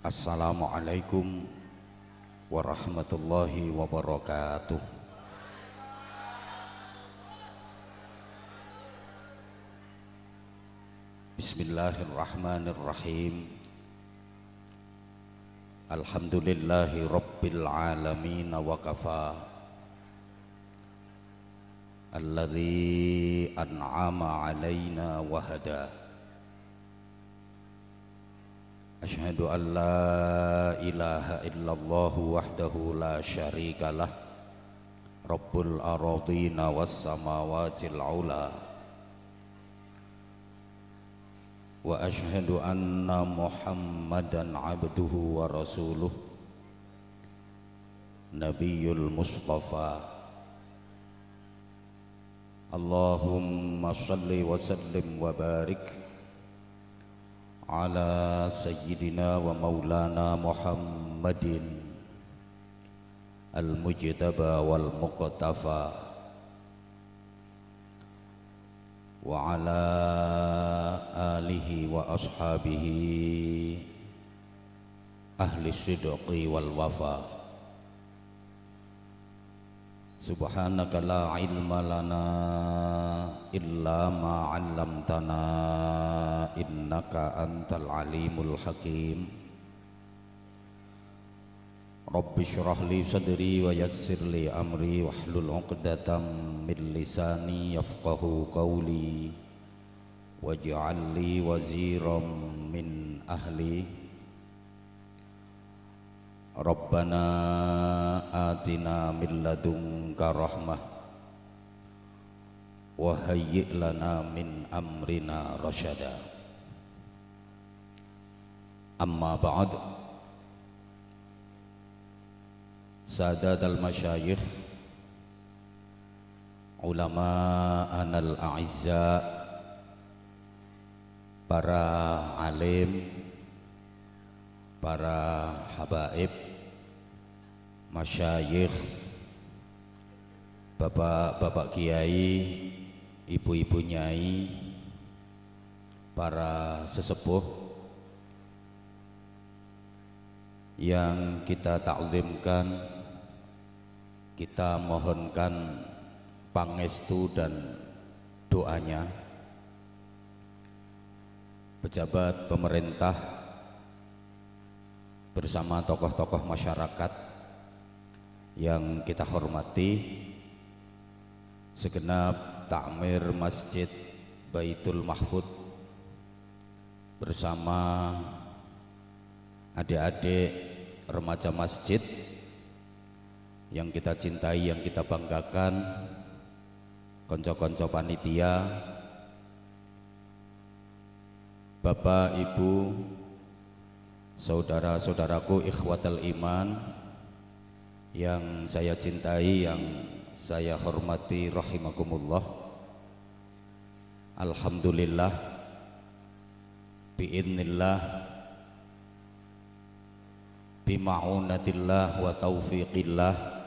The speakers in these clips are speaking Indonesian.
Assalamualaikum warahmatullahi wabarakatuh. Bismillahirrahmanirrahim. Alhamdulillahi rabbil alamin wa kafa. Alladzi an'ama alaina wa hada. Asyhadu an la ilaha illallah wahdahu la syarikalah Rabbul aradina was samawatil ula. Wa asyhadu anna Muhammadan abduhu wa rasuluh Nabiyul Mustafa. Allahumma salli wa sallim wa barik ala sayyidina wa maulana Muhammadin al-mujtaba wal muqtafa wa ala alihi wa ashabihi ahli sidqi wal wafa. Subhanaka la ilma lana illa ma 'allamtana innaka antal alimul hakim. Rabbi shrah li sadri wa yassir li amri wahlul 'uqdatam min lisani yafqahu qawli waj'al li waziran min ahli. Rabbana atina min ladunka rahmah wa hayyi' lana min amrina rasyada. Amma ba'd. Sadatul masyayikh, ulama anal a'izza, para alim, para habaib, masyayikh, bapak-bapak kiai, ibu-ibu nyai, para sesepuh yang kita ta'zimkan, kita mohonkan pangestu dan doanya. Pejabat pemerintah bersama tokoh-tokoh masyarakat yang kita hormati, segenap takmir Masjid Baitul Mahfud bersama adik-adik remaja masjid yang kita cintai, yang kita banggakan, konco-konco panitia, bapak, ibu, saudara-saudaraku ikhwatal iman yang saya cintai, yang saya hormati rahimakumullah. Alhamdulillah biidznillah bima'unatillah wa taufiqillah,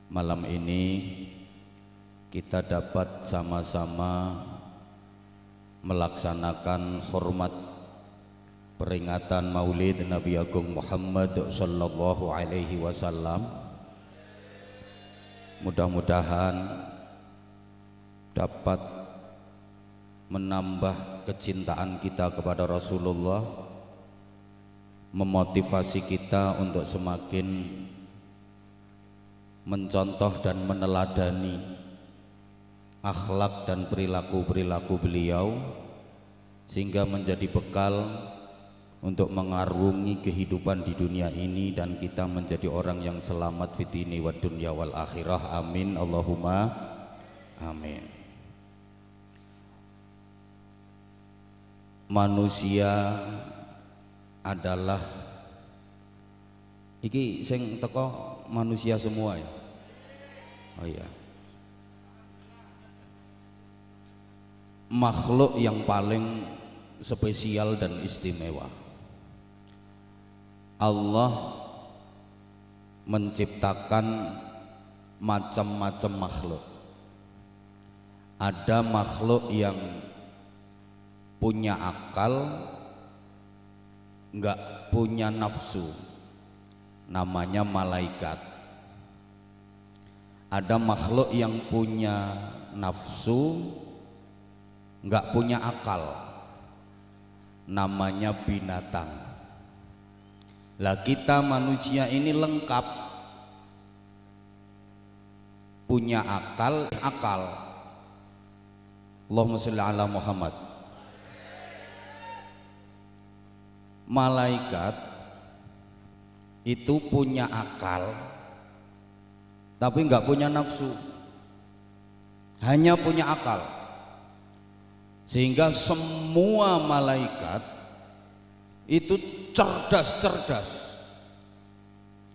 malam ini kita dapat sama-sama melaksanakan hormat peringatan Maulid Nabi Agung Muhammad sallallahu alaihi wasallam. Mudah-mudahan dapat menambah kecintaan kita kepada Rasulullah, memotivasi kita untuk semakin mencontoh dan meneladani akhlak dan perilaku-perilaku beliau, sehingga menjadi bekal untuk mengarungi kehidupan di dunia ini dan kita menjadi orang yang selamat fid dini wad dunya wal akhirah. Amin Allahumma amin. Manusia adalah iki sing teko manusia semua ya. Oh iya. Makhluk yang paling spesial dan istimewa. Allah menciptakan macam-macam makhluk. Ada makhluk yang punya akal, nggak punya nafsu, namanya malaikat. Ada makhluk yang punya nafsu, nggak punya akal, namanya binatang. Lah kita manusia ini lengkap, punya akal. Allahumma sholli ala Muhammad. Malaikat itu punya akal tapi nggak punya nafsu, hanya punya akal. Sehingga semua malaikat itu cerdas.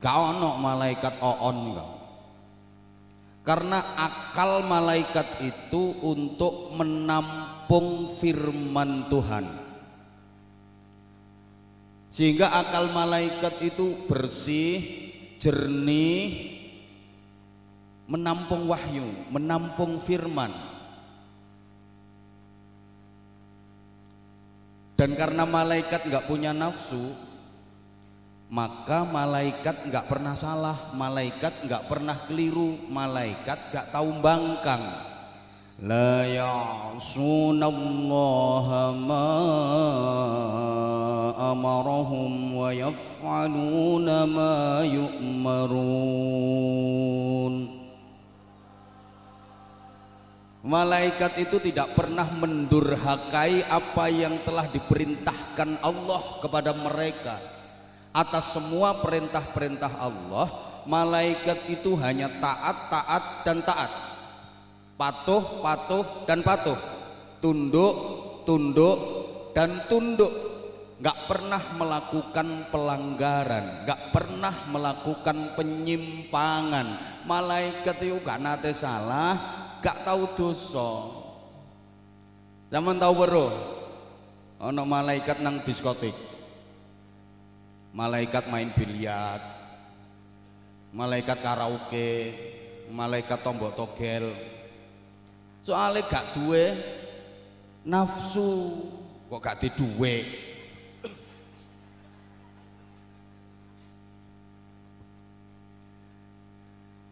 Gak ono malaikat oon kau. Karena akal malaikat itu untuk menampung firman Tuhan. Sehingga akal malaikat itu bersih, jernih, menampung wahyu, menampung firman. Dan karena malaikat nggak punya nafsu, maka malaikat nggak pernah salah, malaikat nggak pernah keliru, malaikat nggak tahu bangkang. La ya'sunallaha ma amarahum wa yaf'aluna ma yu'marun. Malaikat itu tidak pernah mendurhakai apa yang telah diperintahkan Allah kepada mereka. Atas semua perintah-perintah Allah, malaikat itu hanya taat dan taat, patuh dan patuh, tunduk dan tunduk. Gak pernah melakukan pelanggaran, gak pernah melakukan penyimpangan. Malaikat itu gak nate salah, gak tahu dosa. Zaman tahu bro, ono malaikat nang diskotik, malaikat main biliar, malaikat karaoke, malaikat tombok togel. Soalnya gak duwe nafsu, kok gak diduwe.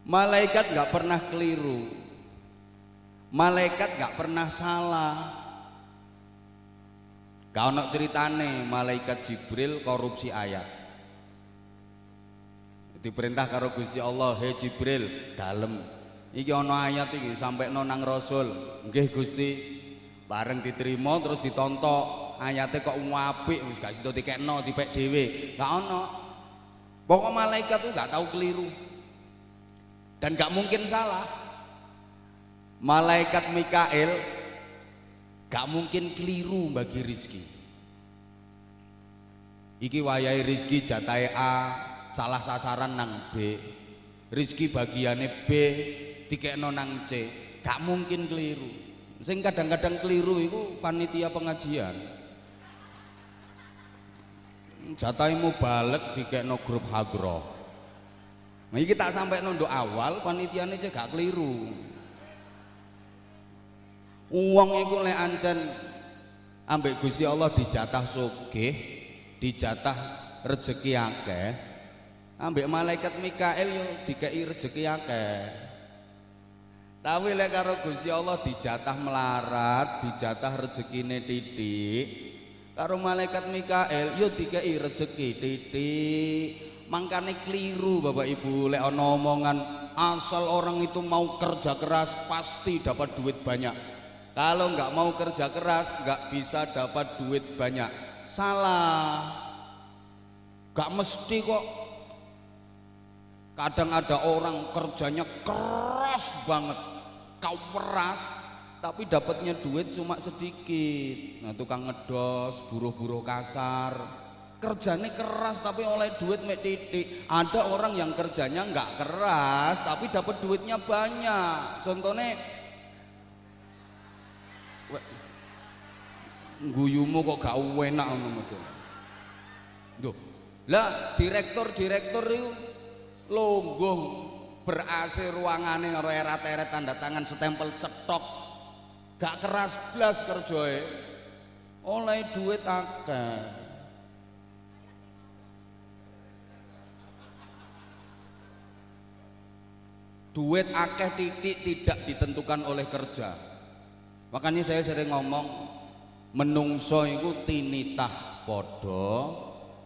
Malaikat gak pernah keliru, malaikat gak pernah salah. Gak ono ceritane malaikat Jibril korupsi ayat. Diperintah karo Gusti Allah, "Hei Jibril, dalem iki ono ayat iki sampai nang Rasul." "Nggih Gusti." Bareng diterima terus ditontok, ayatnya kok apik, wis gak sido dikekno, dipek dhewe. Gak ono. Pokok malaikat tuh gak tahu keliru. Dan gak mungkin salah. Malaikat Mikail gak mungkin keliru bagi rizki. Iki wayahe rizki jatahe A, salah sasaran nang B, rizki bagiannya B dikekno nang C. Gak mungkin keliru. Sing kadang-kadang keliru itu panitia pengajian. Jatahimu balik dikekno grup Hagro. Nah, iki tak sampai nunduk awal panitiane cek gak keliru. Uang iku lek ancen ambek Gusti Allah dijatah sugih, dijatah rezeki akeh, ambek malaikat Mikail yo dikei rezeki akeh. Tapi lek karo Gusti Allah dijatah melarat, dijatah rezekine titik, karo malaikat Mikail yo dikei rezeki titik. Mangkane keliru Bapak Ibu lek ana omongan asal orang itu mau kerja keras pasti dapat duit banyak. Kalau nggak mau kerja keras nggak bisa dapat duit banyak. Salah. Gak mesti kok. Kadang ada orang kerjanya keras banget, kau peras, tapi dapatnya duit cuma sedikit. Nah, tukang ngedos, buruh-buruh kasar, kerjanya keras tapi oleh duit mek titik. Ada orang yang kerjanya nggak keras tapi dapat duitnya banyak. Contohnya guyumu kok gak enak ngono to. Yo. Lah direktur itu longgo ber-AC ruangane karo erat-eret tanda tangan stempel cetok. Gak keras blas kerjoe. Oleh duit akeh. Duit akeh titik tidak ditentukan oleh kerja. Makanya saya sering ngomong, menungso iku tinitah padha,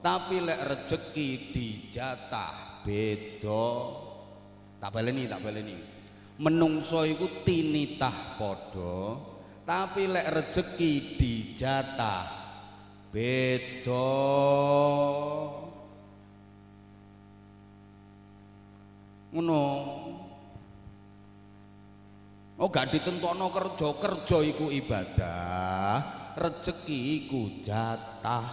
tapi lek rezeki dijatah beda. Tak baleni. Menungso iku tinitah padha, tapi lek rezeki dijatah beda. Ngono. Oh gak ditentokno kerja iku ibadah, rezeki iku jatah.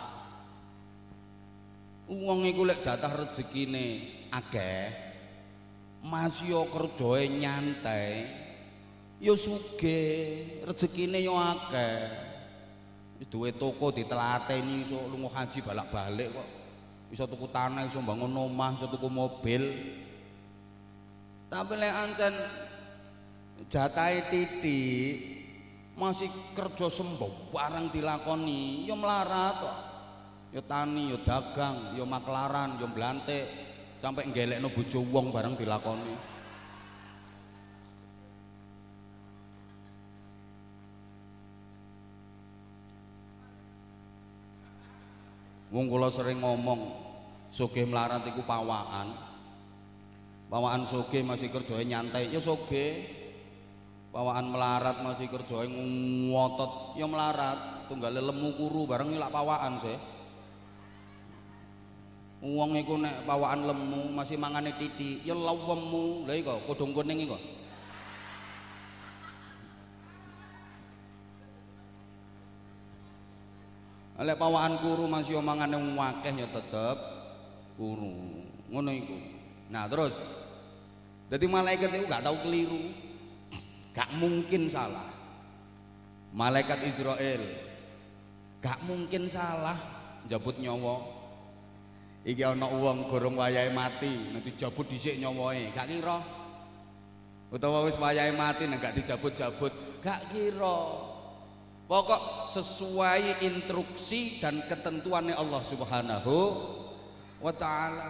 Wong iku lek jatah rezekine akeh, masih kerjae nyantai, ya sugih, rezekine yo akeh. Wis duwe toko ditelateni iso lunga haji balak-balik kok. Iso tuku tanah, iso bangun omah, iso tuku mobil. Tapi lek ancen jatahe titik masih kerja sembo barang dilakoni ya melarat kok. Ya tani, ya dagang, ya maklaran, ya mblantik sampai nggelekno bojo wong barang dilakoni. Wong kula sering ngomong sugih melarat iku pawaan. Pawaan sugih masih kerjae nyantai ya sugih. Pawaan melarat masih kerjae ngotot ya melarat. Tunggale lemu kuru bareng lak pawaan sih. Wong iku nek pawaan lemu masih mangane titik ya lawemu. Lha iki kodhong kuning iki kok. Lek pawaan kuru masih omangane akeh ya tetep kuru. Ngono iku. Nah terus jadi malaikat itu gak tahu keliru, gak mungkin salah. Malaikat Israel gak mungkin salah njabut nyawa. Iki ana wong gorong wayahe mati, nek dijabut dhisik nyawae, gak kira. Utawa wis wayahe mati nek gak dijabut-jabut, gak kira. Pokok sesuai instruksi dan ketentuannya Allah Subhanahu wa ta'ala.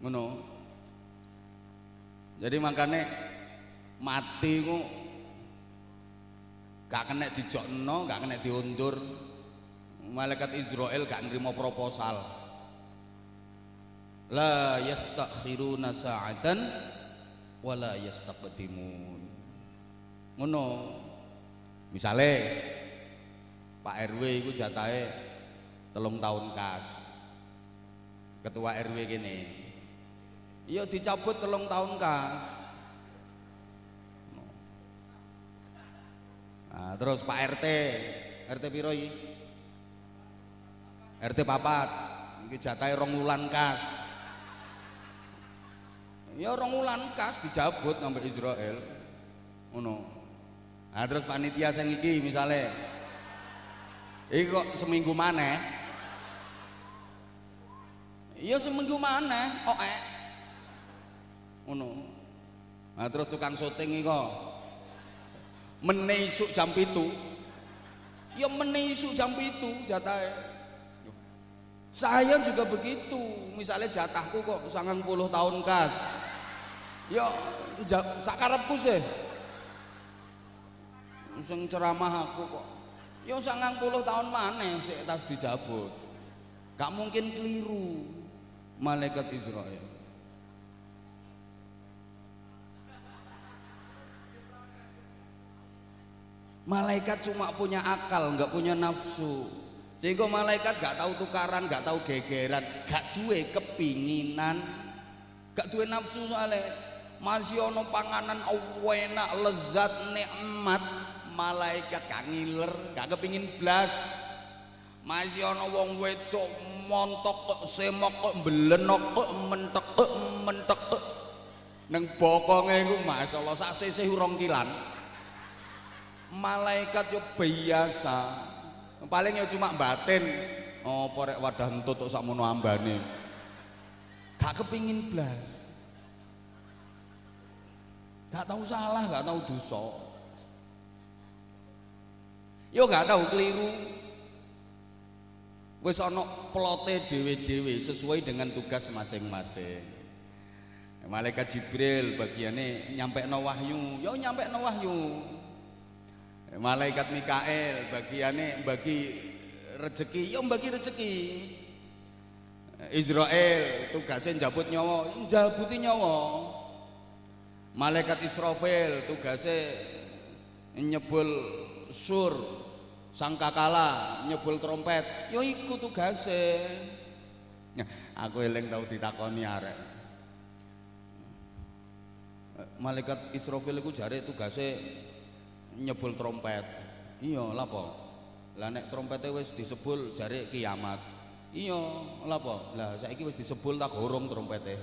Ngono. Jadi makanya mati ku gak kena dijokno, gak kena diundur. Malaikat Israel gak nerima proposal. La yastakhiruna sa'atan wa la yastaqdimun. Ngono. Misale Pak RW iku jatahe 3 tahun kas. Ketua RW kene. Iya dicabut 3 tahun kas. Nah, terus Pak RT piro iki? RT 4. Iki jatahe 2 wulan kas. Ya 2 wulan kas dicabut sampai Israel. Ngono. Nah, terus panitia sing iki misale iki kok seminggu maneh. Iya seminggu maneh kok ngono. Nah terus tukang syuting iki kok meneh isuk jam 7. Ya meneh isuk jam 7 jatahe. Saya juga begitu. Misalnya jatahku kok 90 tahun kas. Ya sakarepku sih. Sing ceramah aku kok. Ya 90 tahun maneh sik tas dijabut. Gak mungkin keliru malaikat Israel. Malaikat cuma punya akal, nggak punya nafsu. Sehingga malaikat gak tahu tukaran, gak tahu gegeran, gak duwe kepinginan, gak duwe nafsu soalnya. Masih ono panganan enak, lezat, nikmat, malaikat gak ngiler, gak kepingin blas. Masih ono wong wedok montok, semok, belenok, mentek, neng bokonge iku masyaallah sak sisih urung kilan. Malaikat yo biasa, paling ya cuma batin. Oh porek wadah entut tok sakmono ambane. Gak kepingin blas. Gak tahu salah, gak tahu dosa. Yo gak tahu keliru. Wis ana plote dhewe-dhewe sesuai dengan tugas masing-masing. Malaikat Jibril bagiannya nyampekno wahyu, yo nyampekno wahyu. Malaikat Mikael bagiannya bagi rezeki, yo bagi rezeki. Israel tugasnya njabut nyawa, njabuti nyawa. Malaikat Israfil tugasnya nyebul sur sangkakala, nyebul trompet, yo iku tugasnya. Nah, aku eling tau ditakoni arek. Malaikat Israfil iku jare tugasnya nyebul trompet. Iya, lha apa? Lah nek trompete wis disebul jare kiamat. Iya, lha apa? Lah saiki wis disebul tak gorong trompete.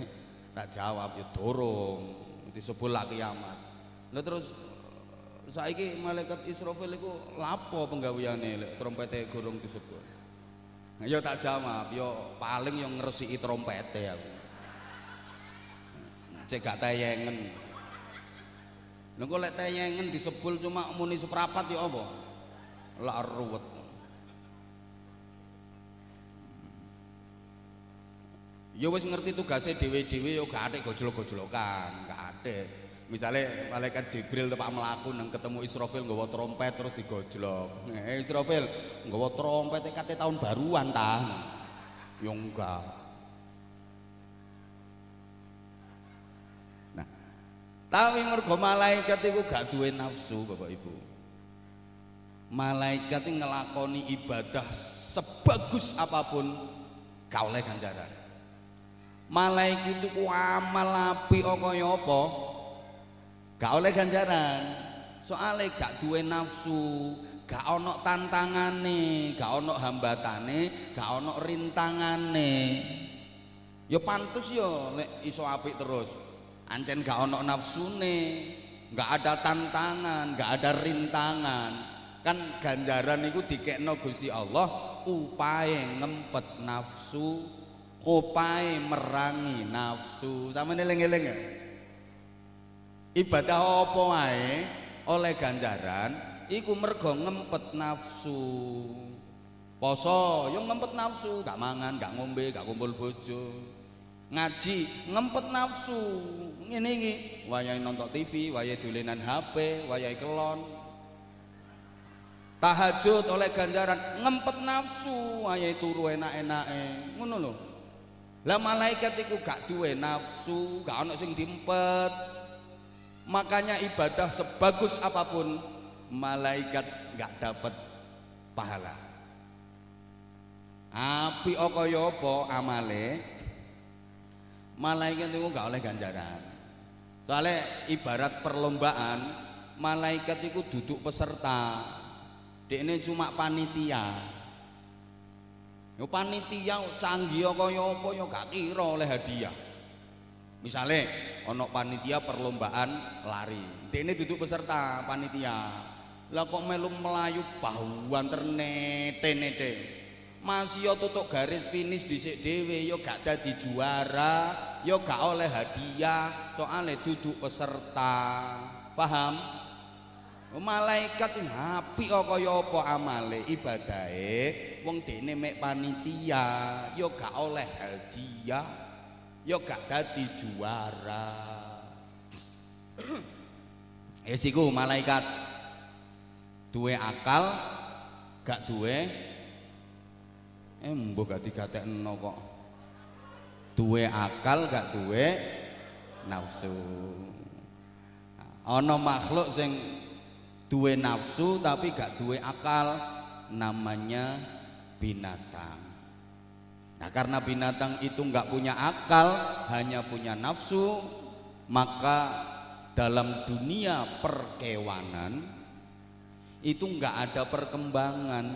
Tak jawab ya dorong. Disebul lah kiamat. Lah terus saiki malaikat Israfil iku lapo penggaweane lek trompete gorong disebul. Ya tak jawab, yo paling yang ngresiki trompete aku. Cek gak tayengen. Lha kok lek tayengen disebul cuma muni seprapat ya apa? Lah ruwet. Ya wis ngerti tugasnya dhewe-dhewe yo gak atik gojlok-gojlokan, gak atik. Misale malaikat Jibril tepak mlaku nang ketemu Israfil nggawa trompet terus digojlok. Israfil nggawa trompet kate tahun baruan ta. Yo enggak. Nah, tapi mergo malaikat iku gak duwe nafsu, Bapak Ibu. Malaikat iki ngelakoni ibadah sebagus apapun gak oleh ganjaran. Malaikat itu ku amal apik kaya apa? Gak oleh ganjaran. Soalnya gak duwe nafsu, gak ono tantangane, gak ono hambatane, gak ono rintangane. Ya pantes ya lek iso apik terus. Ancen gak ono nafsune, gak ada tantangan, gak ada rintangan. Kan ganjaran itu dikekno Gusti Allah upahe ngempet nafsu, upahe merangi nafsu. Sampeyan eling-eling ya. Ibadah apa wae oleh ganjaran iku mergo ngempet nafsu. Poso yo ngempet nafsu, gak mangan, gak ngombe, gak kumpul bojo. Ngaji ngempet nafsu. Ngene iki, wayahe nonton TV, wayahe dolenan HP, wayahe kelon. Tahajud oleh ganjaran ngempet nafsu, wayahe turu enak-enake. Ngono lho. Lah malaikat iku gak duwe nafsu, gak ono sing diempet. Makanya ibadah sebagus apapun malaikat gak dapat pahala. Api kaya apa amale malaikat itu gak oleh ganjaran. Soalnya ibarat perlombaan malaikat itu duduk peserta, dekne cuma panitia. Yo panitia canggih kaya apa yo gak kira oleh hadiah. Misalnya ono panitia perlombaan lari, ini duduk peserta panitia. Lah kok melu melayu bahuan ternete-nete, masih yo tutuk garis finish dhisik dhewe yo gak dadi juara, yo gak oleh hadiah, soalnya duduk peserta. Paham? Malaikat apik kaya apa amale ibadahe, wong dene mek panitia, yo gak oleh hadiah. Yo gak dadi juara. Siku malaikat duwe akal gak duwe mbok gak digatekno kok. Duwe akal gak duwe nafsu. Ana makhluk sing duwe nafsu tapi gak duwe akal, namanya binatang. Nah, karena binatang itu nggak punya akal, hanya punya nafsu, maka dalam dunia perkewanan itu nggak ada perkembangan,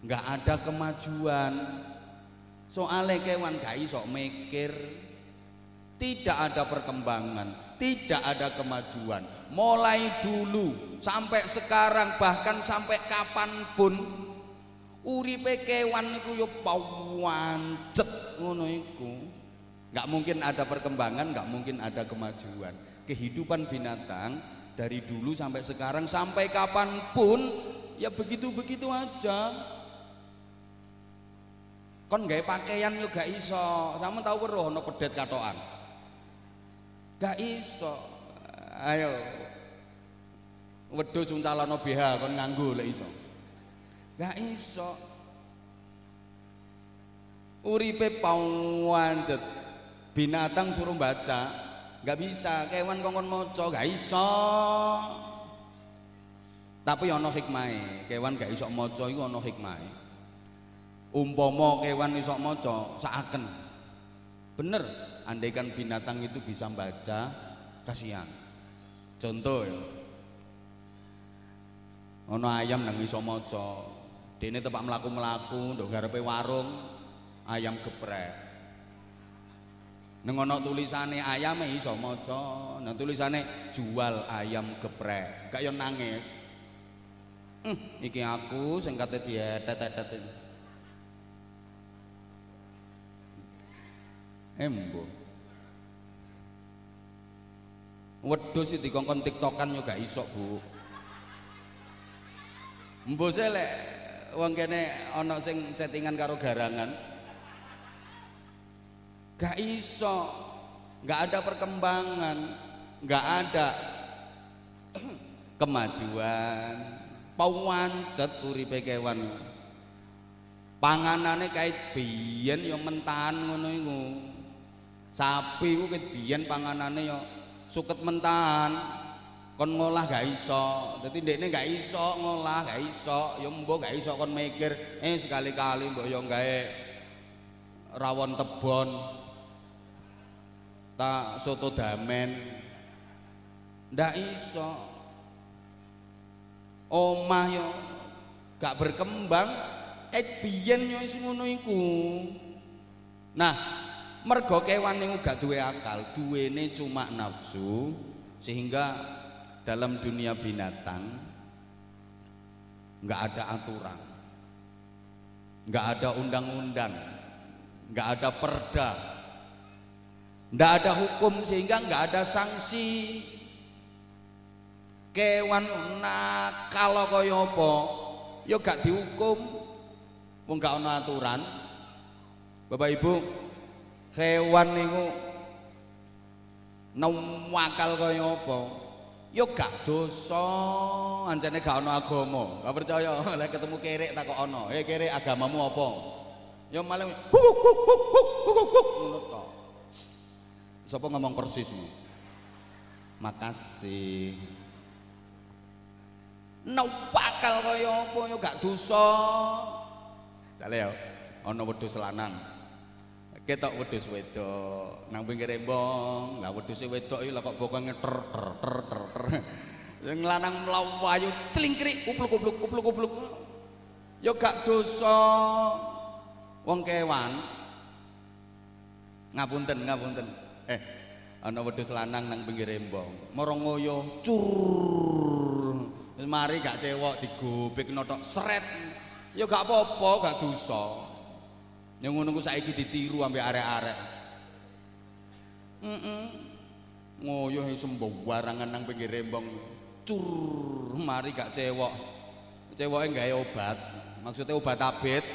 nggak ada kemajuan. Soalnya kewan gak iso mikir, tidak ada perkembangan, tidak ada kemajuan. Mulai dulu sampai sekarang, bahkan sampai kapanpun uripe kewan niku yo pawancet ngono iku. Enggak mungkin ada perkembangan, enggak mungkin ada kemajuan. Kehidupan binatang dari dulu sampai sekarang sampai kapanpun ya begitu-begitu aja. Kon gawe pakaian yo gak iso. Sampe tau weruh ana pedet katokan. Gak iso. Ayo. Wedhus uncalono BH kon nganggo lek iso. Gak iso. Uripe pawanjet. Binatang suruh baca, gak bisa. Kewan kongkon maca gak iso. Tapi ana hikmahe. Kewan gak iso maca iku ana hikmahe. Umpama kewan iso maca, saaken. Bener, andaikan binatang itu bisa baca, kasihan. Contoh ya. Ana ayam nang iso maca. Dene tepak mlaku-mlaku ndok garepe warung, ayam geprek. Neng ana tulisane ayame iso maca, nang tulisane jual ayam geprek. Gak yo nangis. Iki aku sing kate dietet-etet. Embo. Wedhus iki dikongkon tiktokan yo gak iso, Bu. Mbose lek wong kene ana sing chattingan karo garangan. Gak iso, gak ada perkembangan, gak ada kemajuan. Pawancet uripe kewan. Panganane kait biyen ya mentahan ngono iku. Sapi ku kait biyen panganane ya suket mentahan. Kon ngolah gak iso. Dadi ndekne gak iso ngolah, gak iso. Ya mbok gak iso kon mikir, sekali-kali mbok ya gawe rawon tebon. Tak soto damen. Ndak iso. Omah yo gak berkembang, biyen yo wis ngono iku. Nah, mergo kewan niku gak duwe akal, duwene cuma nafsu, sehingga dalam dunia binatang nggak ada aturan, nggak ada undang-undang, nggak ada perda, nggak ada hukum, sehingga nggak ada sanksi. Kewan nakal kaya apa ya gak dihukum, wong gak ana aturan. Bapak Ibu, kewan niku nakal kaya apa ya gak dosa, anjane gak ana agama. Gak percaya lek ketemu kerek takok ana, kerek agamamu apa? Ya malah ngono tok. Sapa ngomong persis nih? Makasih. Nakal kaya apa ya gak dosa. Jale ya ana wedhus lanang. Ketok wedhus wedok nang pinggir embong. Lah wedhuse wedok iki lha kok bokonge ter. Sing lanang mlayu clingkrik kupluk. Ya gak dosa. Wong kewan. Ngapunten. Ana wedhus lanang nang pinggir embong. Mara ngoyo cur. Mari gak cewek digobekno tok sret. Ya gak apa-apa, gak dosa. Yang ngono ku saiki ditiru ambek arek-arek. Ngoyo sembarangan nang pinggir rembong. Cur, mari gak cewek. Ceweke gawe obat. Maksudnya obat abet.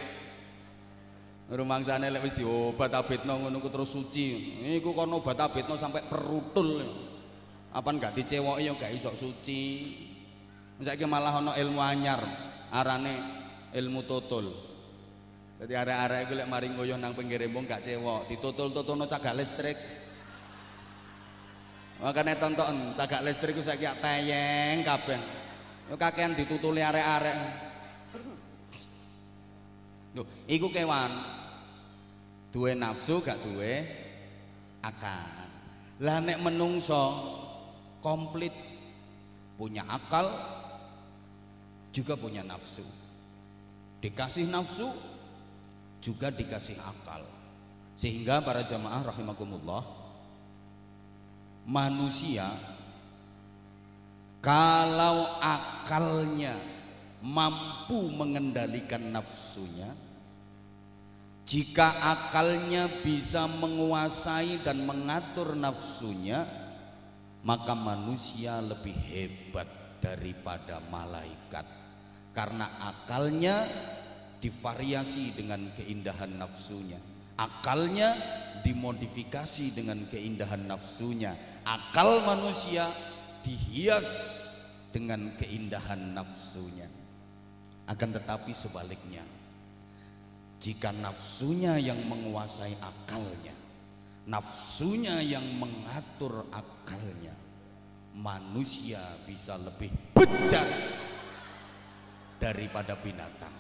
Rumangsane lek wis diobat abetno ngono ku terus suci. Iku kono obat abetno sampai perutul. Apan gak dicewoki ya gak iso suci. Saiki malah ana ilmu anyar, arane ilmu tutul. Dadi arek-arek iku lek mari ngoyo nang pinggir embong gak cewek, ditutul-tutulno cagak listrik. Makane tonton cagak listrik ku saiki tayeng kabeh. Yo kakean ditutuli arek-arek. Lho, iku kewan. Duwe nafsu gak duwe akal. Lah nek menungso komplit punya akal juga punya nafsu, dikasih nafsu juga dikasih akal, sehingga para jamaah rahimakumullah, manusia kalau akalnya mampu mengendalikan nafsunya, jika akalnya bisa menguasai dan mengatur nafsunya, maka manusia lebih hebat daripada malaikat, karena akalnya divariasi dengan keindahan nafsunya, akalnya dimodifikasi dengan keindahan nafsunya, akal manusia dihias dengan keindahan nafsunya. Akan tetapi sebaliknya, jika nafsunya yang menguasai akalnya, nafsunya yang mengatur akalnya, manusia bisa lebih bejat daripada binatang.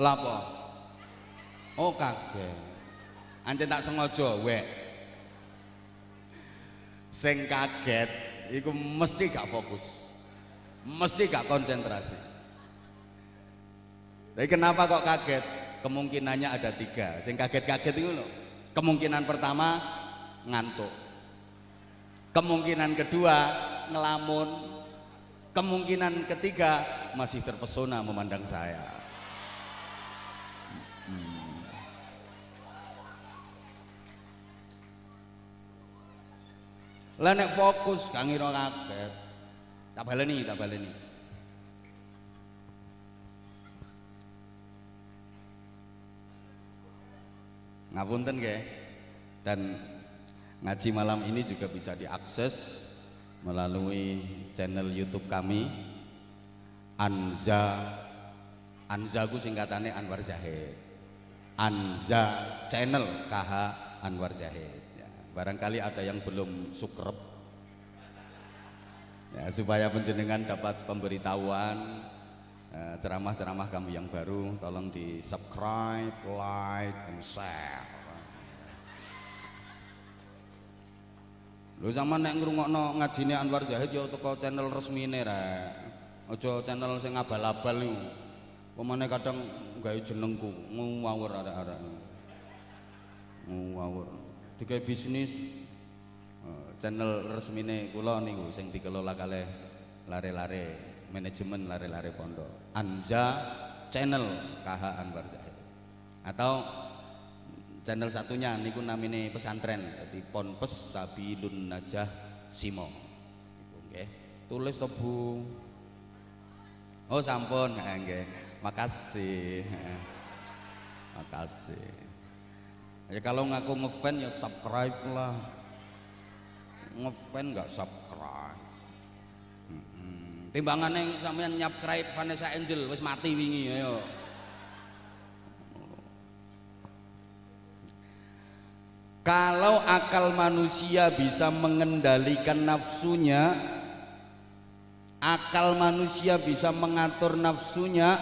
Lapo? Oh kaget. Ancen tak sengaja wek. Sing kaget iku mesti gak fokus. Mesti gak konsentrasi. Tapi kenapa kok kaget? Kemungkinannya ada 3. Sing kaget-kaget itu loh. Kemungkinan pertama ngantuk. Kemungkinan kedua ngelamun. Kemungkinan ketiga masih terpesona memandang saya. Lah nek fokus kang ngira kaget. Tak baleni. Ngapunten nggih. Dan ngaji malam ini juga bisa diakses melalui channel YouTube kami Anza ku singkatannya Anwar Zahid. Anza channel KH Anwar Zahid. Barangkali ada yang belum subscribe ya, supaya penjenengan dapat pemberitahuan ceramah-ceramah kami yang baru, tolong di subscribe, like, and share. Lho sama nek ngrungokno ngajine Anwar Zahid ya teko channel resmine rek. Aja channel sing abal-abal niku. Pemane kadang gawe jenengku ngawur arek-arek. Ngawur. Digawe bisnis channel resmine kula niku sing dikelola kalih lare-lare manajemen lare-lare pondok. Anza channel KH Anwar Zahid. Atau channel satunya niku namine pesantren, jadi Ponpes Sabilun Najah Simo. Nggih. Tulis to, Bu. Oh, sampun. Nggih. Makasih. Makasih. Ya kalau ngaku ngefan ya subscribe lah. Ngefan nggak subscribe. Timbangannya sampean nyubscribe Vanessa Angel wis mati wingi ayo. Kalau akal manusia bisa mengendalikan nafsunya, akal manusia bisa mengatur nafsunya,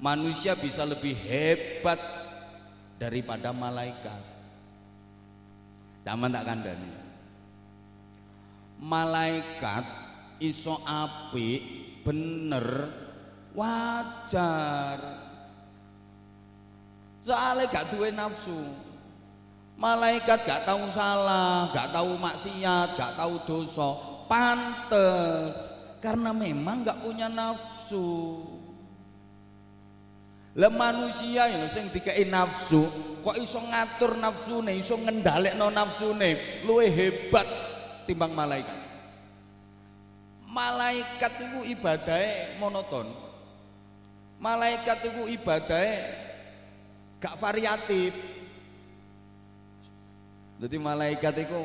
manusia bisa lebih hebat daripada malaikat. Zaman tak kandani. Malaikat iso apik bener wajar. Soalnya gak duwe nafsu. Malaikat gak tahu salah, gak tahu maksiat, gak tahu dosa, pantes karena memang gak punya nafsu. Lah manusia ya sing dikei nafsu, kok iso ngatur nafsune, iso ngendhalekno nafsune, luwih hebat timbang malaikat. Malaikat itu ibadahe monoton. Malaikat itu ibadahe gak variatif. Jadi malaikat itu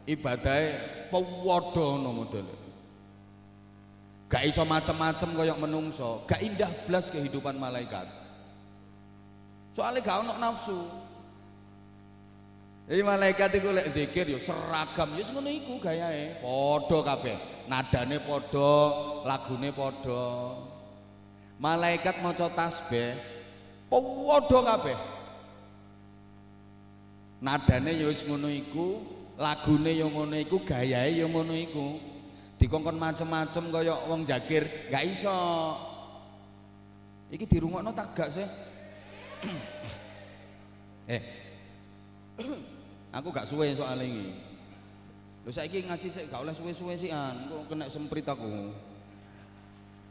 ibadahe padha ngono modele. Gak iso macem-macem kaya menungso, gak indah blas kehidupan malaikat. Soalnya gak ono nafsu. Jadi malaikat itu lek zikir yo seragam, yo ngono iku gayahe, padha kabeh. Nadane padha, lagune padha. Malaikat maca tasbih padha kabeh. Nadane ya wis ngono iku, lagune ya ngono iku, gayahe ya ngono iku. Dikongkon macem-macem kaya wong jagir, gak iso. Iki dirungokno tak gak sih? Aku gak suwe soal ini. Lho saiki ngaji sik gak oleh suwe-suwe sian, kok kena semprit aku.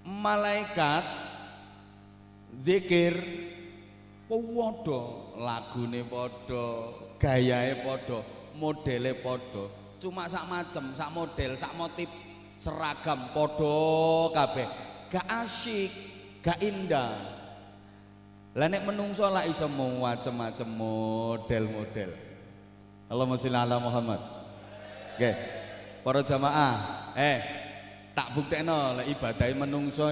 Malaikat zikir padha, lagune padha, gayahe padha, modele padha. Cuma sak macem, sak model, sak motif seragam padha kabeh. Gak asyik, gak indah. Lah nek menungso lah iso macem-macem model-model. Allahumma sholli ala Muhammad. Nggih. Para jamaah, tak buktekno lek ibadahe menungso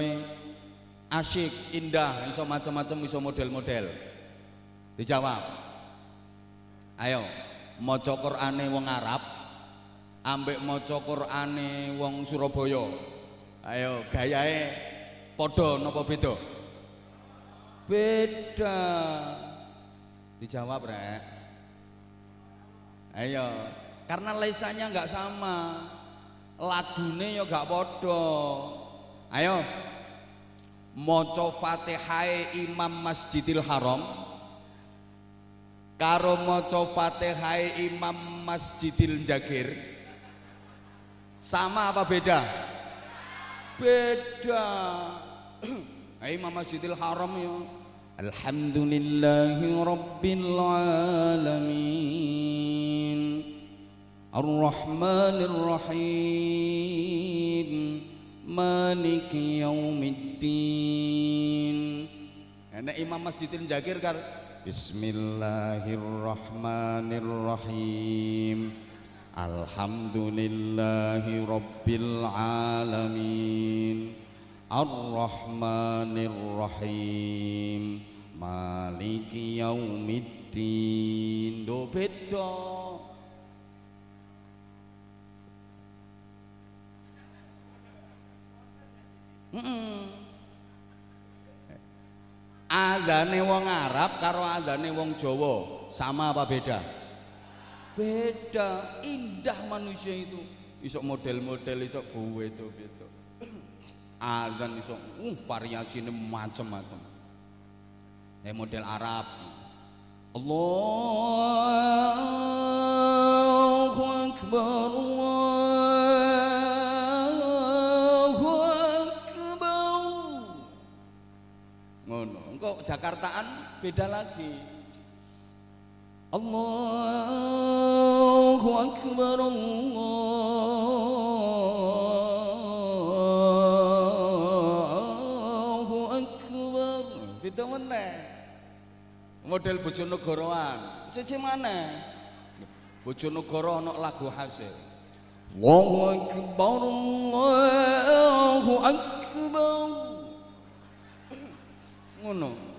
asyik, indah, iso macem-macem, iso model-model. Dijawab. Ayo, maca Qur'ane wong Arab ambek maca Qur'ane wong Surabaya. Ayo, gayahe padha napa beda? Beda. Dijawab, Rek. Ayo, karena lesanya nggak sama, lagune ya nggak padha. Ayo, maca Fatihah Imam Masjidil Haram karo maca Fatihah Imam Masjidil Jagir sama apa beda? Beda. Imam Masjidil Haram ya Alhamdulillahi Rabbil Alamin Ar-Rahmanir Rahim Maliki Yaumiddin. Nek Imam Masjidil Jagir kan Bismillahirrahmanirrahim Alhamdulillahi Rabbil Alamin Ar-Rahmanir Rahim Maliki Yaumiddin. Do beda. Azane wong Arab karo azane wong Jawa sama apa beda? Beda. Indah manusia itu. Iso model-model, iso beda-beda. Azan iso variasine macam-macam. Model Arab. Allahu Akbar. Allahu Akbar. Ngono. Engko Jakartaan beda lagi. Allahu Akbar. Allahu Akbar. Beda meneh. Model Bojonegoroan. Siji maneh. Bojonegoro ana lagu hasil. Allahu Akbar. Allahu Akbar. Ngono.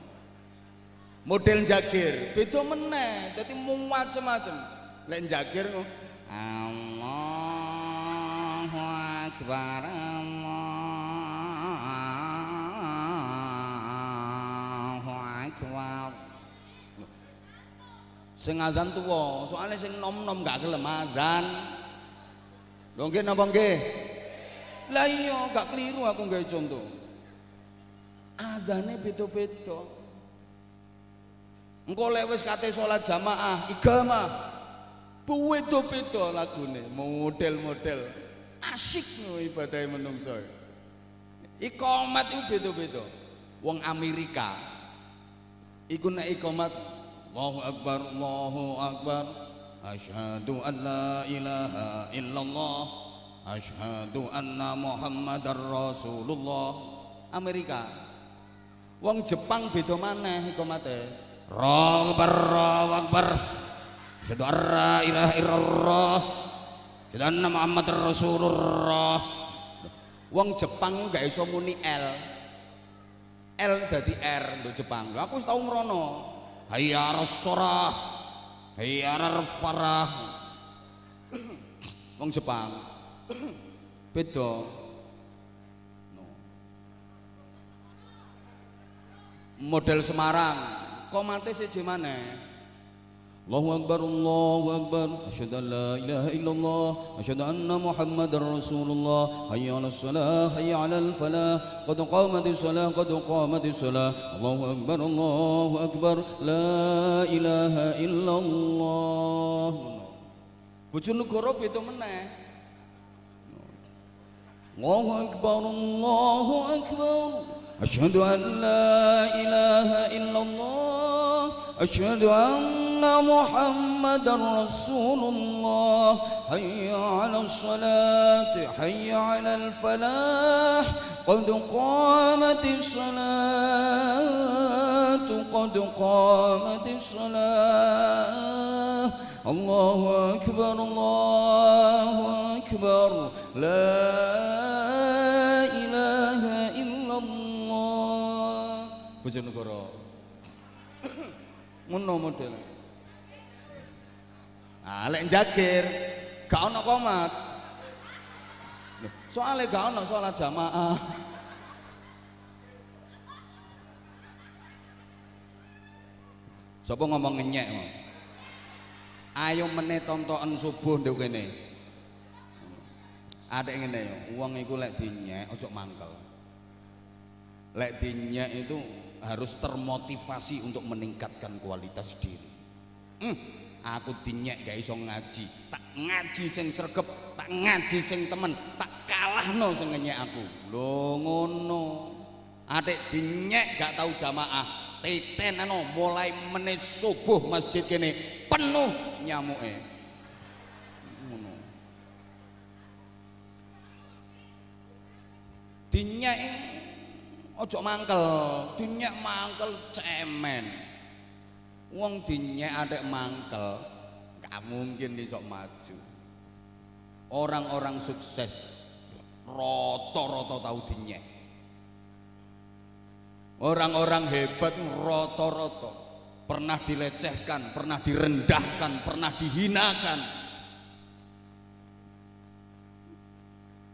Model Jagir beda meneh, dadi macam-macam. Lek Jagir Allahu Akbar Allahu Akbar. Sing azan tuwa, soalnya sing nom-nom gak gelem azan. Lho nggih napa nggih? Lah iya gak keliru aku nggawe contoh. Azane beda-beda. Engko lek wis kate salat jamaah, iqamah, beda-beda lagune, model-model. Asyik no ibadahe menungso. Iqamat itu beda-beda. Wong Amerika iku nek iqamat Allahu Akbar, Allahu Akbar, asyhadu an la ilaha illallah, asyhadu anna Muhammadar Rasulullah. Amerika. Wong Jepang beda maneh iqamate. Allahu Akbar, Allahu Akbar. Asyhadu an la ilaha illallah, asyhadu anna Muhammadar Rasulullah. Wong Jepang gak iso muni L. L dadi R untuk Jepang. Lho aku wis tau mrono. Hayya 'alas shalah, hayya 'alal falah. Wong Jepang beda. Model Semarang, komate siji maneh. Allahu Akbar, Allahu Akbar, asyhadu an la ilaha illallah, asyhadu anna Muhammadar Rasulullah, hayya 'alas shalah, hayya 'alal falah, qad qamatis shalah, qad qamatis shalah. Allahu Akbar, Allahu Akbar, la ilaha illallah. Bojonegoro beda meneh. Allahu Akbar, Allahu Akbar, asyhadu an la ilaha illallah, asyhadu an anna Muhammadar Rasulullah. Hayya 'alas salati hayya 'alal falah. Qad qamatis salatu qad qamatis salah. Allahu akbar Allahu akbar. La ilaha illallah. Bojonegoro ngono model. Ah lek njagir gak ono komat. Soalnya gak ono sholat jamaah. Sapa ngomong ngenyek mau? Ayo meneh tontonan subuh ndek kene. Adek ngene yo, wong iku lek dinyek ojo mangkel. Lek dinyek itu harus termotivasi untuk meningkatkan kualitas diri. Aku dinyek gak iso ngaji, tak ngaji sing sregep, tak ngaji sing temen, tak kalahno sing ngenyek aku. Lho ngono. Adek dinyek gak tahu jamaah, tetenano mulai meneh subuh masjid kene penuh nyamuke. Ngono. Dinyek ojo mangkel, dinyek mangkel cemen. Wong dinyek adek mangkel gak mungkin iso maju. Orang-orang sukses rata-rata tahu dinyek. Orang-orang hebat rata-rata pernah dilecehkan, pernah direndahkan, pernah dihinakan.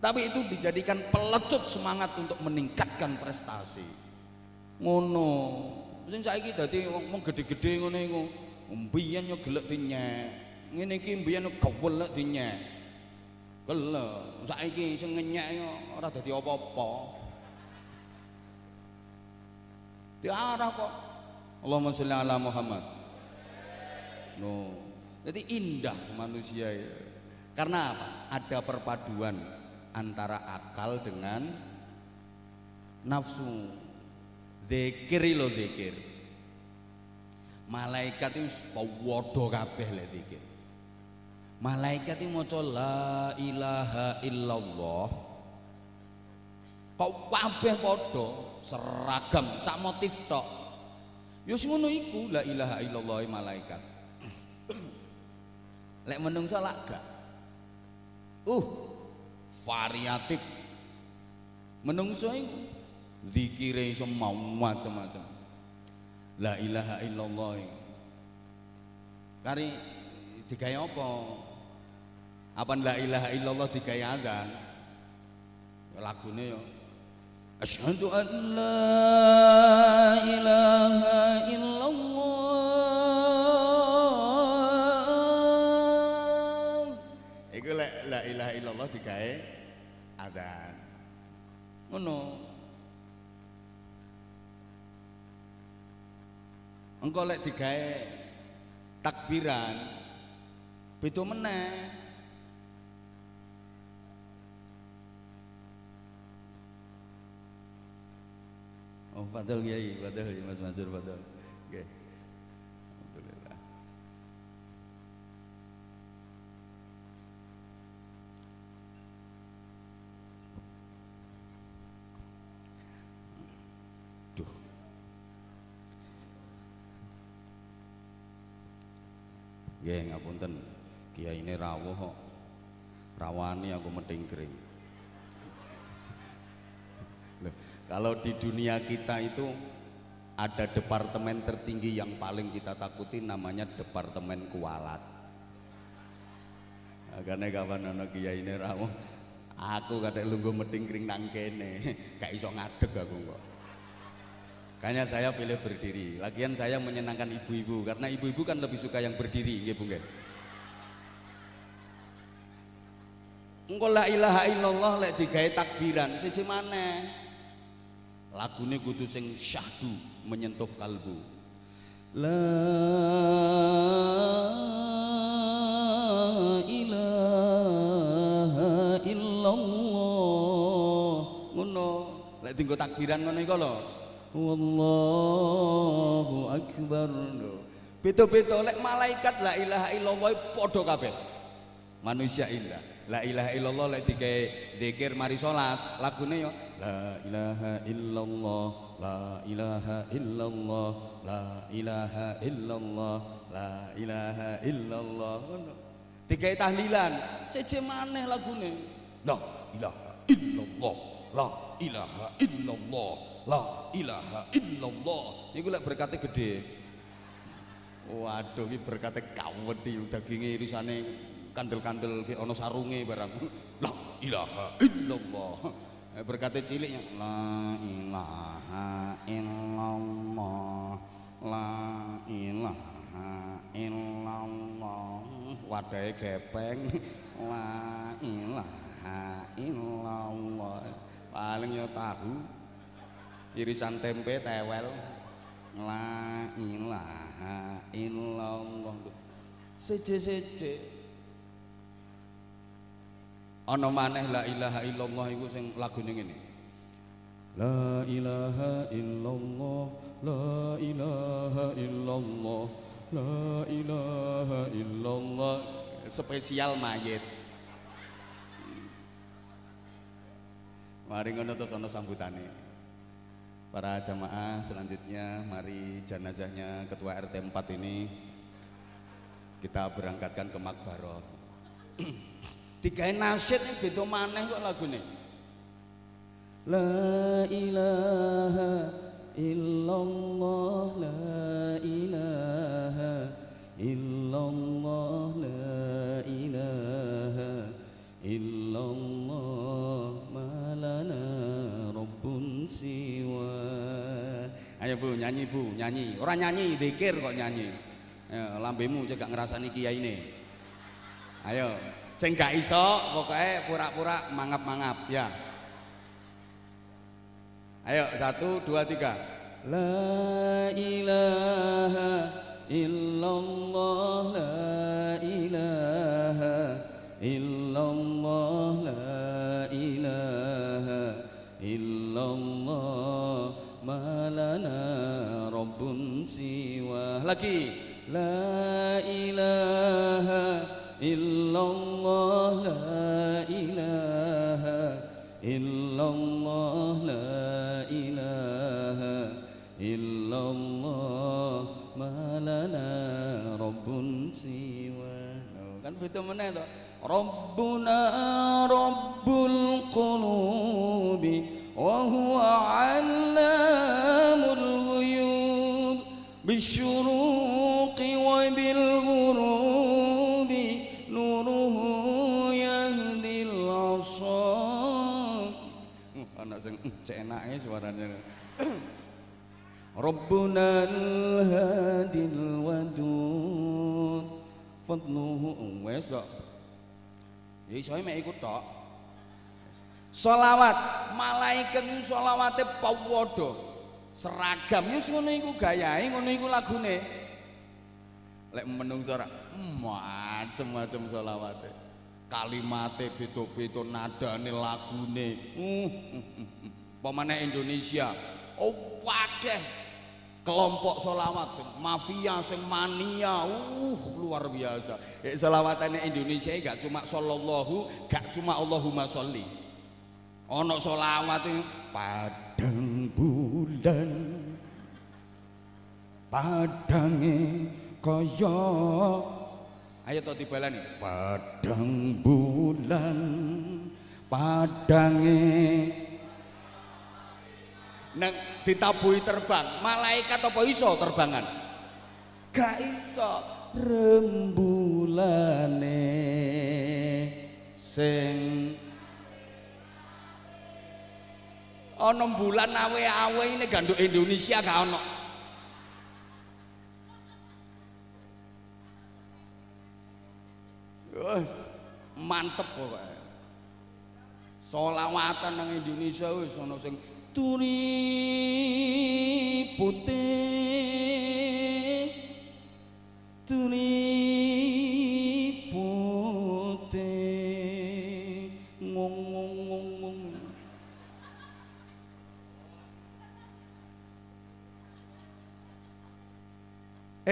Tapi itu dijadikan pelecut semangat untuk meningkatkan prestasi. Ngono. Sing saiki dadi wong gede-gede ngene iku. Mbiyen yo gelek dinyek. Ngene iki mbiyen gawelek dinyek. Gelek. Saiki sing ngenyek yo ora dadi apa-apa. Diarah kok. Allahumma sholli ala Muhammad. No. Jadi indah manusia ya. Karena apa? Ada perpaduan antara akal dengan nafsu. Dzikir lo dzikir. Malaikat itu padha kabeh lek dzikir. Malaikat itu maca la ilaha illallah. Kok kabeh padha seragam sak motif tok. Ya sing ngono iku la ilaha illallah malaikat. Lek menungso lak gak. Variatif. Menungso iku zikire iso mau macam-macam. La ilaha illallah. Kari digawe apa? Apa la ilaha illallah digawe adzan? Lagune yo asyhadu an la ilaha illallah. Iku la ilaha illallah digawe adzan. Ngono. Engko lek digawe takbiran beda meneh. Oh, fadhil Kiai, fadhil Mas Mansur, fadhil. Nggih. Alhamdulillah. Duh. Nggih, ngapunten. Kiai ini rawuh kok. Rawani aku metingkring. Kalau di dunia kita itu ada departemen tertinggi yang paling kita takuti namanya departemen kualat. Karena kapan ana kiai ini rawuh, aku katek lungguh metingkring nang kene, gak iso ngadeg aku kok. Makanya saya pilih berdiri. Lagian saya menyenangkan ibu-ibu karena ibu-ibu kan lebih suka yang berdiri, nggih Bu nggih. Engko la ilaha illallah lek digawe takbiran siji maneh. Lagune kudu sing syahdu menyentuh kalbu. La ilaha illallah. Ngono. Lek dienggo takbiran ngono iku lho. Wallahu akbar. Beda-beda lek malaikat la ilaha illallah padha kabeh. Manusia indah. La ilaha illallah lek dike zikir mari salat, lagune yo la ilaha illallah, la ilaha illallah, la ilaha illallah, la ilaha illallah. Dike tahlilan, seje maneh lagune. La ilaha illallah, la ilaha illallah, la ilaha illallah. Niku lek berkate gede. Waduh, iki berkate kawedi daginge irisane kandel-kandel ki ana sarunge barang. La ilaha illallah. Berkate ciliknya la ilaha illallah. La ilaha illallah. Wadahe gepeng. La ilaha illallah. Paling yo tahu. Irisan tempe tewel. La ilaha illallah. Seje-seje ana maneh la ilaha illallah iku sing lagune ngene. La ilaha illallah, la ilaha illallah, la ilaha illallah. Spesial mayit. Mari ngono terus ana sambutane. Para jamaah selanjutnya mari jenazahnya ketua RT 4 ini kita berangkatkan ke makbarah. Digawe nasyid yang beda maneh kok lagune. La ilaha illallah, la ilaha illallah, la ilaha illallah, malana rabbun siwa. Ayo Bu, nyanyi Bu, nyanyi. Ora nyanyi, zikir kok nyanyi. Ayo, lambemu cek gak ngrasani kiyaine. Ayo, sing gak iso pokoknya pura-pura mangap-mangap ya. Ayo 1 2 3. La ilaha illallah, la ilaha illallah, la ilaha illallah, malana rabbun siwa. Lagi la ilaha illallah, la ilaha illallah, la ilaha illallah, malana rabbun siwa. Kan beda meneh to. Rabbuna rabbul qulubi wa huwa 'allamul ghuyub bisyuruqi wa bil ghurubi nuruhu yahdil 'ashab. Anak sing cek enake suaranya. Rabbuna al-hadil wadud fadluhu wes kok. Ya iso mek ikut tok. Sholawat, malaikat sholawate padha. Seragam wis ngono iku gayahe, ngono iku lagune. Lek menungso ora macem-macem sholawate. Kalimate beda-beda, nadane lagune. Pemane Indonesia. Oh, wakeh kelompok sholawat, sing mafia, sing mania, luar biasa. Sholawatannya Indonesia gak cuma sallallahu, gak cuma Allahumma sholli. Ono sholawat itu padang bulan, padange kaya. Ayo to dibalani. Padang bulan, padange. Nang ditabuhi terbang, malaikat apa iso terbangan? Gak iso. Rembulane sing ana bulan awe-awe ini ganduk Indonesia gak ono. Wes mantep pokoknya. Sholawatan nang Indonesia wis ana sing turi putih, turi putih, ngong ngong ngong ngong.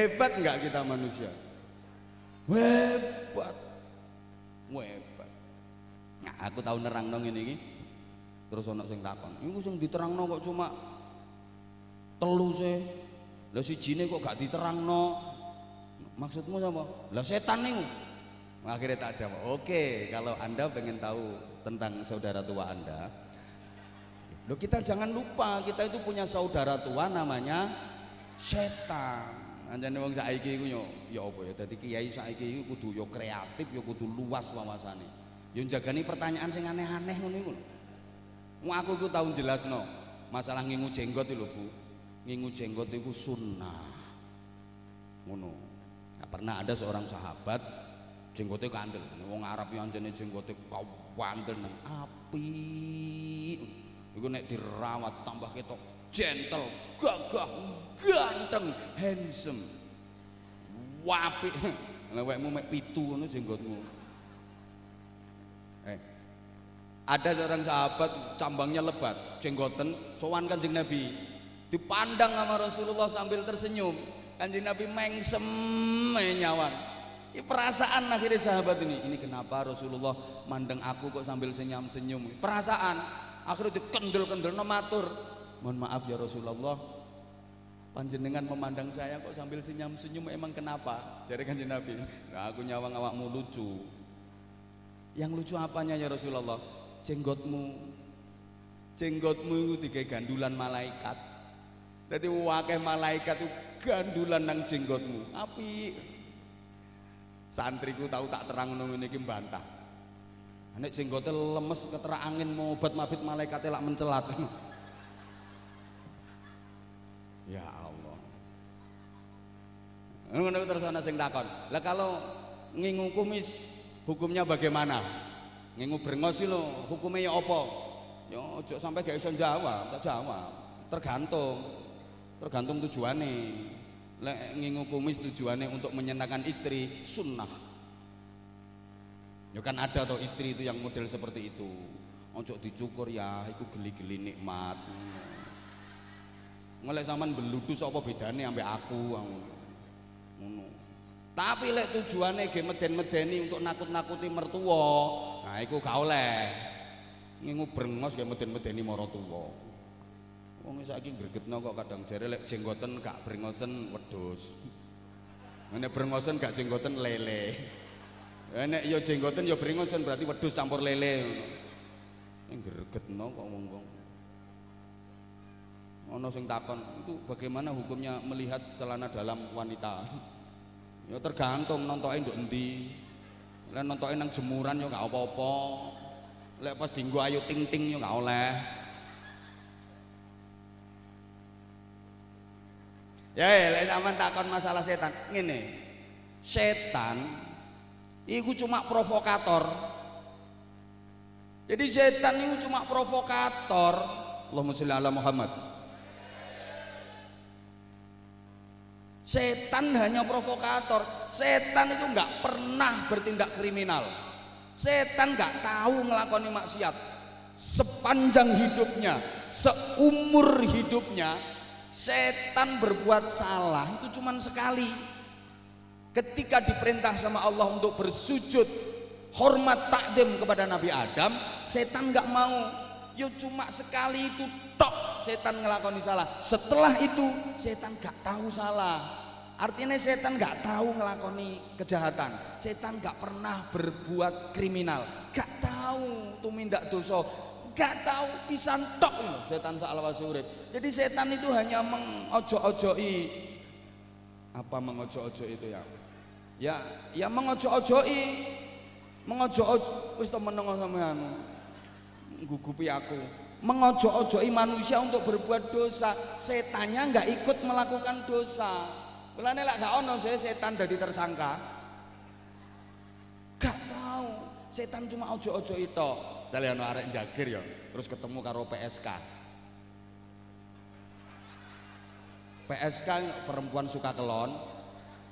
Hebat enggak kita manusia? Hebat. Hebat. Nah, aku tahu nerangno ngene iki. Terus ana sing takon, "Iku sing diterangno kok cuma telu sih. Lah sijine kok gak diterangno. Maksudmu apa?" Lah setan niku. Akhirnya tak jawab, "Oke, kalau Anda pengen tahu tentang saudara tua Anda, loh kita jangan lupa kita itu punya saudara tua namanya setan." Anjane wong saiki iku yo ya apa ya dadi kiai saiki iku kudu yo kreatif, yo kudu luas wawasane. Yo njagani pertanyaan sing aneh-aneh ngono iku. Wong aku iku tau jelasno masalah ngingu jenggot iki lho, Bu. Ngingu jenggot itu sunnah. Ngono. Nah, pernah ada seorang sahabat jenggotnya kandel. Wong Arab yang anjene jenggote kandel nang api. Iku nek dirawat tambah ketok gentle, gagah, ganteng, handsome. Apik. Lah wekmu mek 7 ngono jenggotmu. Ada seorang sahabat cambangnya lebat, jenggoten, sowan Kanjeng Nabi. Dipandang sama Rasulullah sambil tersenyum. Kanjeng Nabi mengsem nyawan. Ini perasaan akhirnya sahabat ini kenapa Rasulullah mandang aku kok sambil senyum-senyum. Perasaan akhirnya dikendel-kendel matur. Mohon maaf ya Rasulullah, panjenengan memandang saya kok sambil senyum-senyum emang kenapa? Jadi Kanjeng Nabi, nah, aku nyawang awakmu lucu. Yang lucu apanya ya Rasulullah? Jenggotmu itu tiga gandulan malaikat. Jadi wakil malaikat itu gandulan nang jenggotmu. Api santriku tahu tak terang ngene iki mbantah. Nek jenggote lemes ketera angin mau obat mabit malaikate lak mencelat. Ya Allah. Ngono terus ana sing takon. Lah kalau ngingu kumis hukumnya bagaimana? Ngingu brengos iki lho, hukumnya ya apa? Ya ojo sampai gak iso jawab, tak jawab. Tergantung tujuannya. Lek ngingu kumis tujuannya untuk menyenangkan istri, sunnah. Ya kan ada toh istri itu yang model seperti itu. Ojo dicukur ya, itu geli-geli nikmat. Ngelek sampean beludus apa bedane ambek aku ngono. Tapi lek tujuannya ge meden-medeni untuk nakut-nakuti mertua, nah iku gak oleh. Ngingu brengos ge meden-medeni maratuwa. Wong saiki gregetno kok kadang jare lek jenggoten gak brengosen wedhus. Nek brengosen gak jenggoten lele. Nek ya jenggoten ya brengosen berarti wedhus campur lele ngono. Gregetno kok wong-wong. Ono sing takon, itu bagaimana hukumnya melihat celana dalam wanita? Ya tergantung nontoke nduk endi. Lek nontoke nang jemuran ya gak apa-apa. Lek pas dienggo Ayu Ting Ting ya gak oleh. Ya lek sampean takon masalah setan, ngene. Setan iku cuma provokator. Jadi setan itu cuma provokator. Allahumma sholli ala Muhammad. Setan hanya provokator. Setan itu nggak pernah bertindak kriminal. Setan nggak tahu ngelakoni maksiat. Sepanjang hidupnya, seumur hidupnya, setan berbuat salah itu cuma sekali. Ketika diperintah sama Allah untuk bersujud hormat takdim kepada Nabi Adam, setan nggak mau. Yo cuma sekali itu tok setan ngelakoni salah. Setelah itu setan nggak tahu salah. Artinya setan nggak tahu ngelakoni kejahatan. Setan nggak pernah berbuat kriminal. Nggak tahu tumindak dosa. Nggak tahu pisan tok loh setan salawase urip. Jadi setan itu hanya mengojo-ojoi. Apa mengojo-ojo itu ya? Ya mengojo-ojoi. Wis to meneng sampean. Nggugupi aku. Mengojo-ojoi manusia untuk berbuat dosa. Setannya nggak ikut melakukan dosa. Mulane lek gak ono setan dadi tersangka. Gak tahu. Setan cuma ojo-ojo itu. Misalnya ono arek jagir ya, terus ketemu karo PSK. PSK perempuan suka kelon.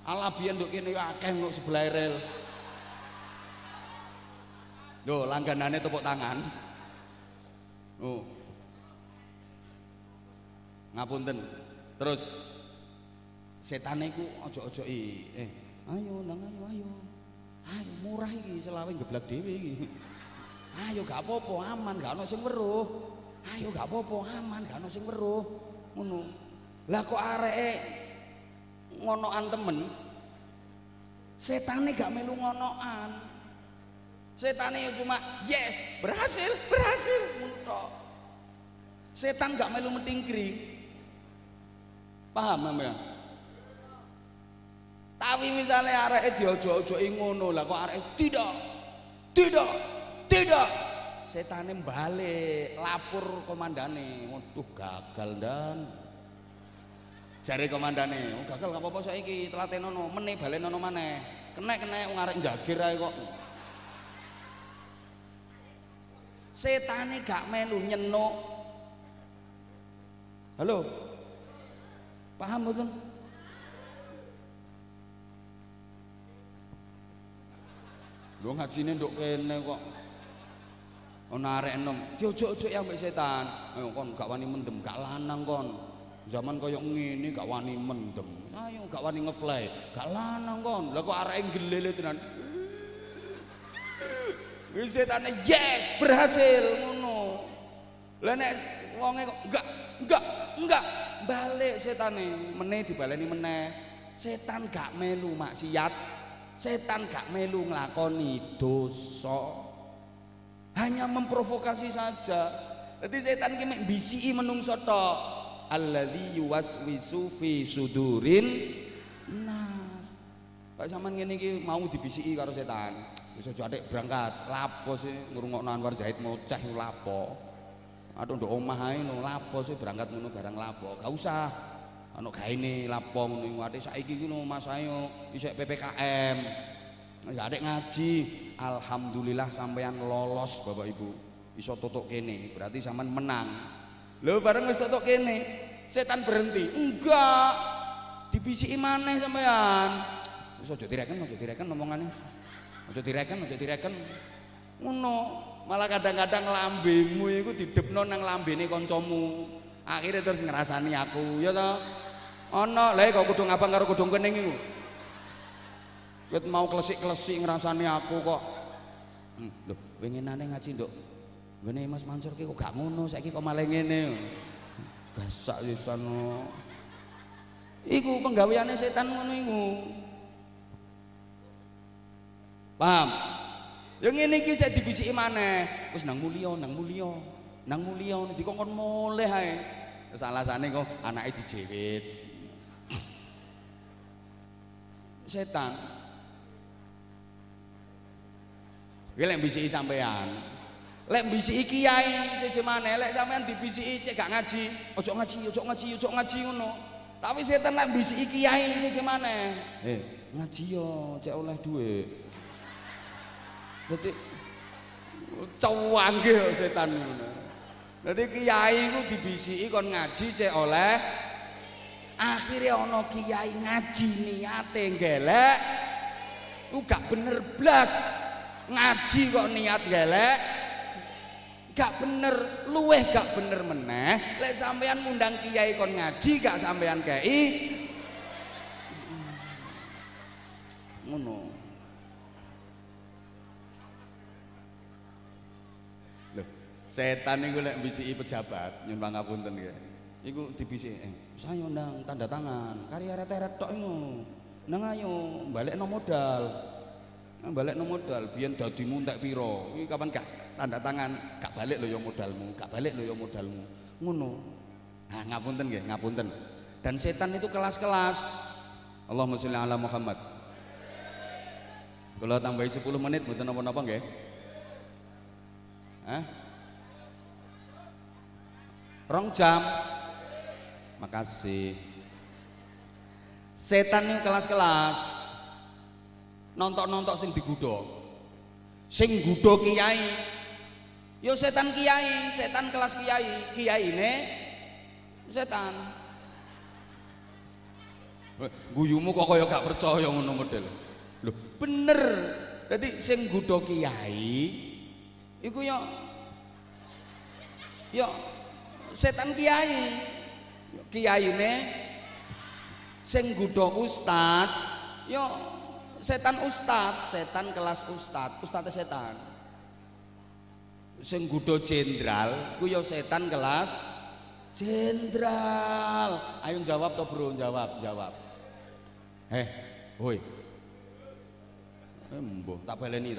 Ala biyen nduk kene akeh nduk sebelah rel. Lho, langganane tepuk tangan. Oh. Ngapunten. Terus setane iku ojo-ojo ayo nang ayo murah iki selawe geblak dhewe iki. Ayo gak apa-apa aman gak ono sing weruh. Ayo gak apa-apa aman gak ono sing weruh. Ngono. Lah kok areke ngonoan temen. Setane gak melu ngonoan. Setane cuma yes, berhasil ngono. Setan gak melu metingkring. Paham sampean? Tapi misalnya areke diojo-ojoki ngono, lah kok areke tidak. Setane balik lapor komandane. Waduh gagal dan jare komandane, gagal gak apa-apa saiki telatenono, meneh balenono maneh. Kenek wong arek njagir ae kok. Setane gak melu nyenuk. Halo. Paham mboten? Lho ngajine nduk kene kok. Ana arek enom, diojo-ojo ya mbek setan. Ayo kon gak wani mendem, gak lanang kon. Zaman koyo ngene gak wani mendem. Ayo gak wani ngefly, gak lanang kon. Lah kok areke gelele tenan. Wis setane yes, berhasil ngono. Lah nek wonge kok enggak balik setane, meneh dibaleni meneh. Setan gak melu maksiat. Setan gak melu nglakoni dosa. Hanya memprovokasi saja. Jadi setan ki mek bisiki menungso tok. Alladzi yuwaswisu fi sudurin nas. Pak sampean ngene iki mau dibisiki karo setan. Wis aja atik berangkat. Lapo sih ngrungokno Anwar Zahid moceh lapo. Aduh nduk omah ae no lapo sih berangkat ngono barang lapo. Gak usah. Ana gaene lapo ngono atik saiki iki no Mas ayo isek PPKM. Ya adik ngaji, alhamdulillah sampean lolos Bapak Ibu. Iso tutuk kene, berarti sampean menang. Lho bareng wis tutuk kene, setan berhenti. Enggak. Dibisiki maneh sampean. Wis aja direken omongane. Aja direken. Ngono. Malah kadang-kadang lambemu iku didepno nang lambene kancamu. Akhire terus ngrasani aku, ya toh? Ana, lha kok kudung abang karo kudung kening iku. Wit mau klesik-klesik ngrasani aku kok. Lho, winginane ngaji nduk. Ngene Mas Mansur ki kok gak ngono, saiki kok malah ngene. Gasak wisan. Iku penggaweane setan ngono iku. Paham? Ya ngene iki sik dibisiki maneh. Wis nang mulya dikongkon mulih ae. Terus alasane kok anake dijewit. Setan. Lek bisiki sampean. Lek bisiki kiai seje maneh, lek sampean dibisiki cek gak ngaji, ojo ngaji ngono. Tapi setan lek bisiki kiai seje maneh. Ngaji yo cek oleh dhuwit. Dadi cawangge setan ngono. Dadi kiai ku dibisiki kon ngaji cek oleh. Akhirnya ana kiai ngaji niate gelek. Ku gak bener blas. Ngaji kok niat gelek gak bener, luweh gak bener meneh lek sampean ngundang kiai kon ngaji gak sampean kei ngono. Lho, setan iku lek bisiki pejabat nyun pangapunten nggih. Iku dibisiki, saya ndang tanda tangan, karya ret-ret tok ngono. Nang ayo balekno modal. Balik no modal, biyen dadimu entek piro. Iki kapan gak tanda tangan, gak balik lho ya modalmu. Ngono. Nah, ngapunten nggih, ngapunten. Dan setan itu kelas-kelas. Allahumma sholli ala Muhammad. Kalau tambahi 10 menit mboten napa-napa nggih. Hah? 2 jam. Makasih. Setan itu kelas-kelas. Nontok-nontok sing digudha. Sing ngudha kiai. Yo setan kiai, setan kelas kiai. Kiyaine setan. Guyumu kok kaya gak percaya ngono model. Lho, bener. Dadi sing ngudha kiai iku yo setan kiai. Kiyaine Sing nggodha ustad yo setan ustad, setan kelas ustad, ustadnya setan. Sing nggodha jenderal ku yo setan kelas jenderal. Ayo jawab to bro, jawab. Hoi. Mbuh, tak baleni.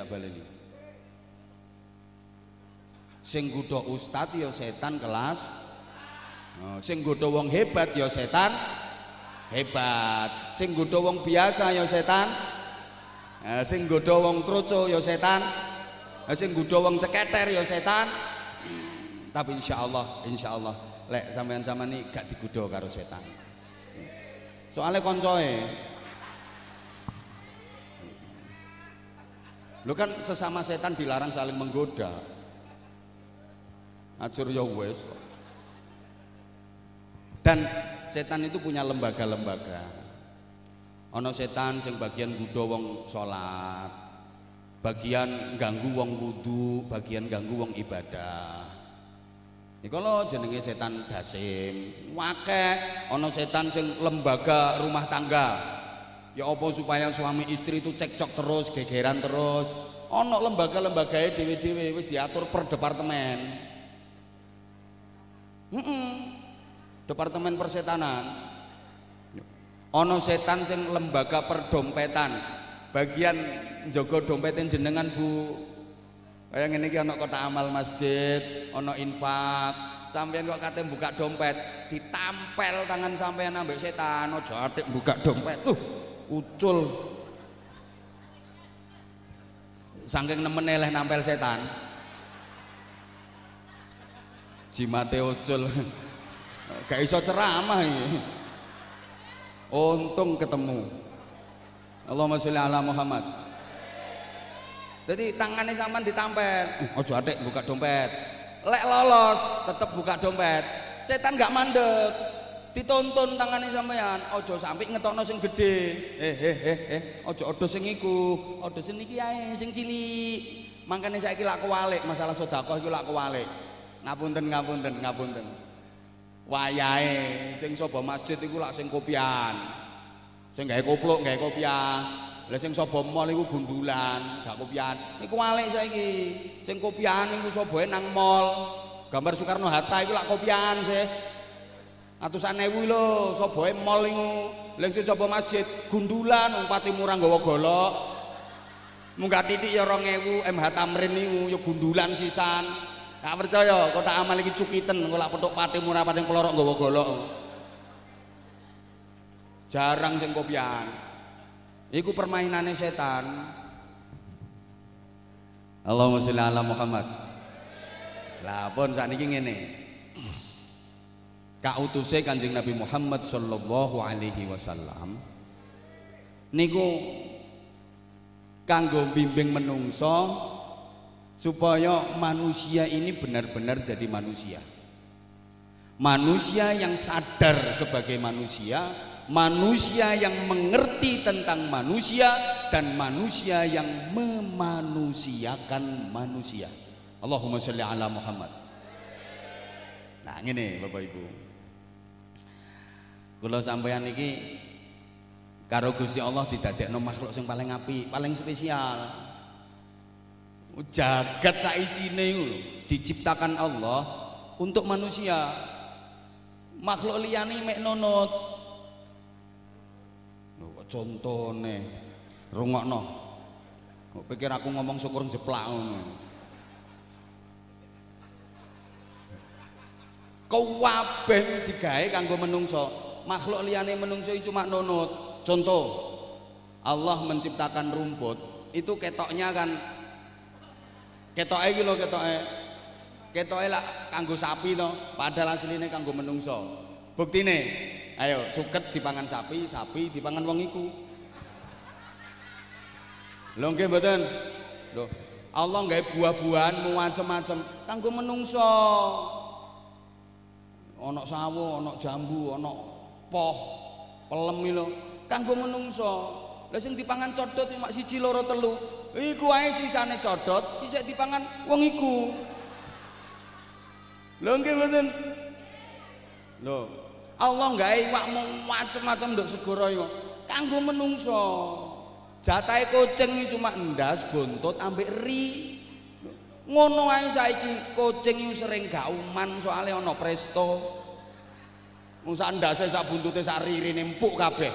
Sing nggodha ustad yo setan kelas. Sing nggodha wong hebat yo setan hebat, sing nggodha wong biasa ya setan, sing nggodha wong kroco ya setan, sing nggodha wong ceketer ya setan. Tapi insyaallah lek sampean-sampean iki gak digodha karo setan. Soale koncoe. Lho kan sesama setan dilarang saling menggoda. Ajur ya wis. Dan setan itu punya lembaga-lembaga. Ana setan sing bagian nggodha wong salat, bagian ganggu wong wudu, bagian ganggu wong ibadah. Iku lho jenenge setan dasim. Akeh ana setan sing lembaga rumah tangga. Ya apa supaya suami istri itu cekcok terus, gegeran terus. Ana lembaga-lembagae dhewe-dhewe wis diatur per departemen. Departemen persetanan. Ono setan sing lembaga perdompetan, bagian njaga dompeten jenengan Bu. Kaya ngene iki ana kotak amal masjid, ana infak. Sampeyan kok kate buka dompet, ditampel tangan sampeyan ambek setan, aja atik buka dompet. Ucul. Saking nemene leh nampel setan. Jimate ucul. Gak iso ceramah ini. Untung ketemu. Allahumma sholli ala Muhammad. Jadi tangannya sampean ditampel. Ojo atik buka dompet. Lek lolos tetep buka dompet. Setan gak mandek. Dituntun tangannya sampean. Ojo sampai ngetokno sing gede. Ojo odo sing iku. Odo sing iki ae sing cilik. Mangkane saiki lak kuwalik masalah sedekah iku lak kuwalik. Ngapunten. Wayahe sing sapa masjid iku lak sing kopian. Sing gawe kopluk gawe kopiah. Lah sing sapa mall iku gundulan, gak kopian. Iku walik saiki. Sing kopian iku soboe nang mall. Gambar Soekarno Hatta iku lak kopian sih. Atusan ewu lho, soboe mall iku. Lah sing sapa masjid gundulan wong pati murah nggawa golok. Munggah titik ya 2000 MH Tamrin niku ya gundulan sisan. Gak percaya kotak amal iki cukiten kok lak petuk pati murah pating pelorok nggawa golok. Jarang sing kopian. Iku permainane setan. Allahumma sholli ala Muhammad. Lah pun sakniki ngene. Kautuse Kanjeng Nabi Muhammad sallallahu alaihi wasallam niku kanggo bimbing menungso supaya manusia ini benar-benar jadi manusia. Manusia yang sadar sebagai manusia, manusia yang mengerti tentang manusia, dan manusia yang memanusiakan manusia. Allahumma sholli ala Muhammad. Nah ngene Bapak Ibu, kula sampeyan iki karo Gusti Allah didadekno makhluk sing paling apik, paling spesial. Jagat saisine iku diciptakan Allah untuk manusia. Makhluk liyane mek nunut. Lho contone rungokno. Kok pikir aku ngomong syukur jeplak ngono. Kabeh digawe kanggo menungso. Makhluk liyane menungso iki cuma nunut. Contoh, Allah menciptakan rumput, itu ketoknya kan ketoke iki lho ketoke lah kanggo sapi to, padahal asline kanggo menungso. Buktine, ayo suket dipangan sapi, sapi dipangan wong iku. Lho nggih mboten? Lho, Allah gawe buah-buahan macam-macam kanggo menungso. Ana sawo, ana jambu, ana poh, pelem iki lho, kanggo menungso. Lah sing dipangan codot mak 1 2 3. Iku ae sisane codot isih dipangan wong iku. Lho nggih mboten? Lho, Allah gawe iwak macam-macam nduk segara iku kanggo menungso. Jatahe kucing iki cuma endas, buntut ambek ri. Ngono ae saiki kucing iki sering gauman soalé ana presto. Wong sak ndase sak buntute sak ririne empuk kabeh.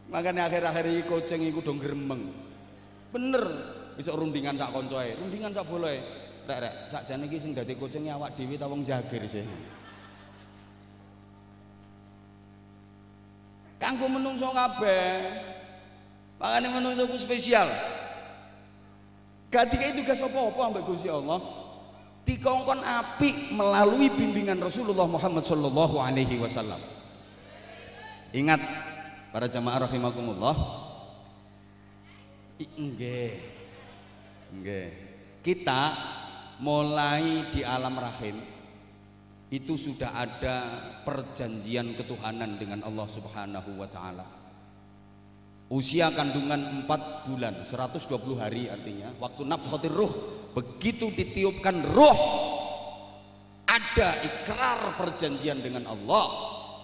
Makane akhir-akhir iki kucing iku do gremeng. Bener, besok rundingan sak koncoe, rundingan sak boloe. Rek, sakjane iki sing dadi kucing awak dhewe ta wong jagir sih. Kanggo menungso kabeh. Makane menungso ku spesial. Gak dikai tugas apa-apa ambek Gusti Allah. Dikongkon apik melalui bimbingan Rasulullah Muhammad sallallahu alaihi wasallam. Ingat para jamaah rahimakumullah. Nggih. Kita mulai di alam rahim itu sudah ada perjanjian ketuhanan dengan Allah Subhanahu wa taala. Usia kandungan 4 bulan, 120 hari artinya. Waktu nafkhatir ruh, begitu ditiupkan ruh, ada ikrar perjanjian dengan Allah.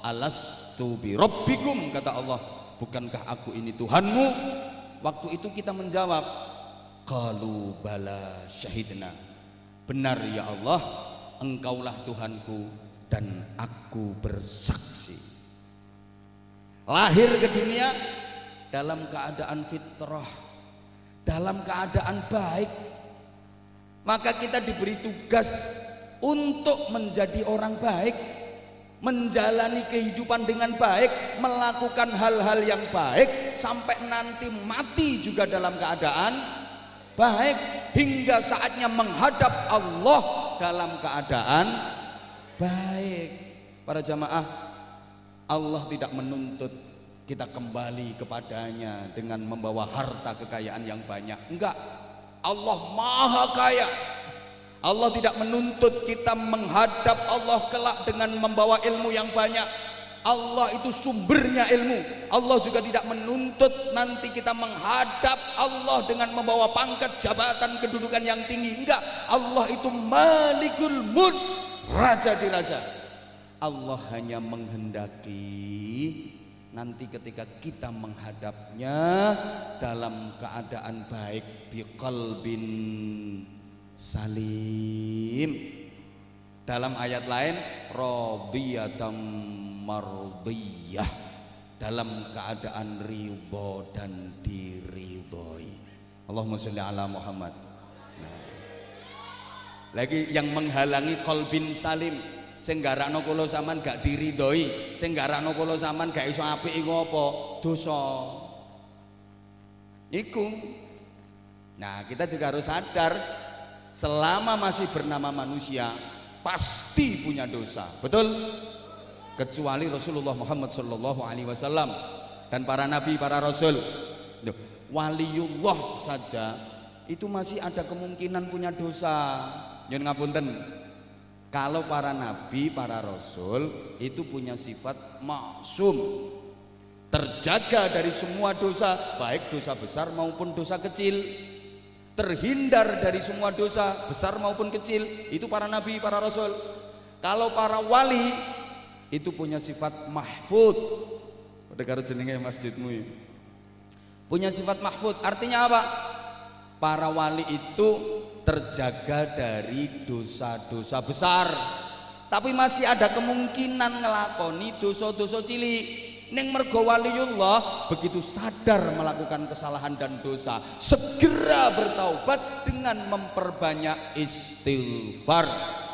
Alastu bi rabbikum, kata Allah, bukankah aku ini Tuhanmu? Waktu itu kita menjawab, qalu bala syahidna. Benar ya Allah, Engkaulah Tuhanku dan aku bersaksi. Lahir ke dunia dalam keadaan fitrah, dalam keadaan baik. Maka kita diberi tugas untuk menjadi orang baik, menjalani kehidupan dengan baik, melakukan hal-hal yang baik, sampai nanti mati juga dalam keadaan baik, hingga saatnya menghadap Allah dalam keadaan baik. Para jamaah, Allah tidak menuntut kita kembali kepadanya dengan membawa harta kekayaan yang banyak. Enggak, Allah maha kaya. Allah tidak menuntut kita menghadap Allah kelak dengan membawa ilmu yang banyak. Allah itu sumbernya ilmu. Allah juga tidak menuntut nanti kita menghadap Allah dengan membawa pangkat, jabatan, kedudukan yang tinggi. Enggak, Allah itu Malikul Mulk, raja di raja. Allah hanya menghendaki nanti ketika kita menghadapnya dalam keadaan baik, biqalbin salim. Dalam ayat lain, radhiyatam mardiyah, dalam keadaan ridho dan diridhoi. Allahumma sholli ala Muhammad. Lagi yang menghalangi qalbin salim, sing garakno kula sampean gak diridhoi, sing garakno kula sampean gak iso apik iku apa? Dosa. Iku. Nah, kita juga harus sadar selama masih bernama manusia pasti punya dosa, betul? Kecuali Rasulullah Muhammad sallallahu alaihi wasallam dan para nabi, para rasul. Waliullah saja itu masih ada kemungkinan punya dosa. Nyun ngapunten. Kalau para nabi, para rasul itu punya sifat maksum, terjaga dari semua dosa, baik dosa besar maupun dosa kecil. Terhindar dari semua dosa besar maupun kecil, itu para nabi, para rasul. Kalau para wali itu punya sifat mahfud. Pada karo jenenge masjidmu ini. Punya sifat mahfud, artinya apa? Para wali itu terjaga dari dosa-dosa besar, tapi masih ada kemungkinan ngelakoni dosa-dosa cilik. Ning mergo waliullah begitu sadar melakukan kesalahan dan dosa, segera bertaubat dengan memperbanyak istighfar.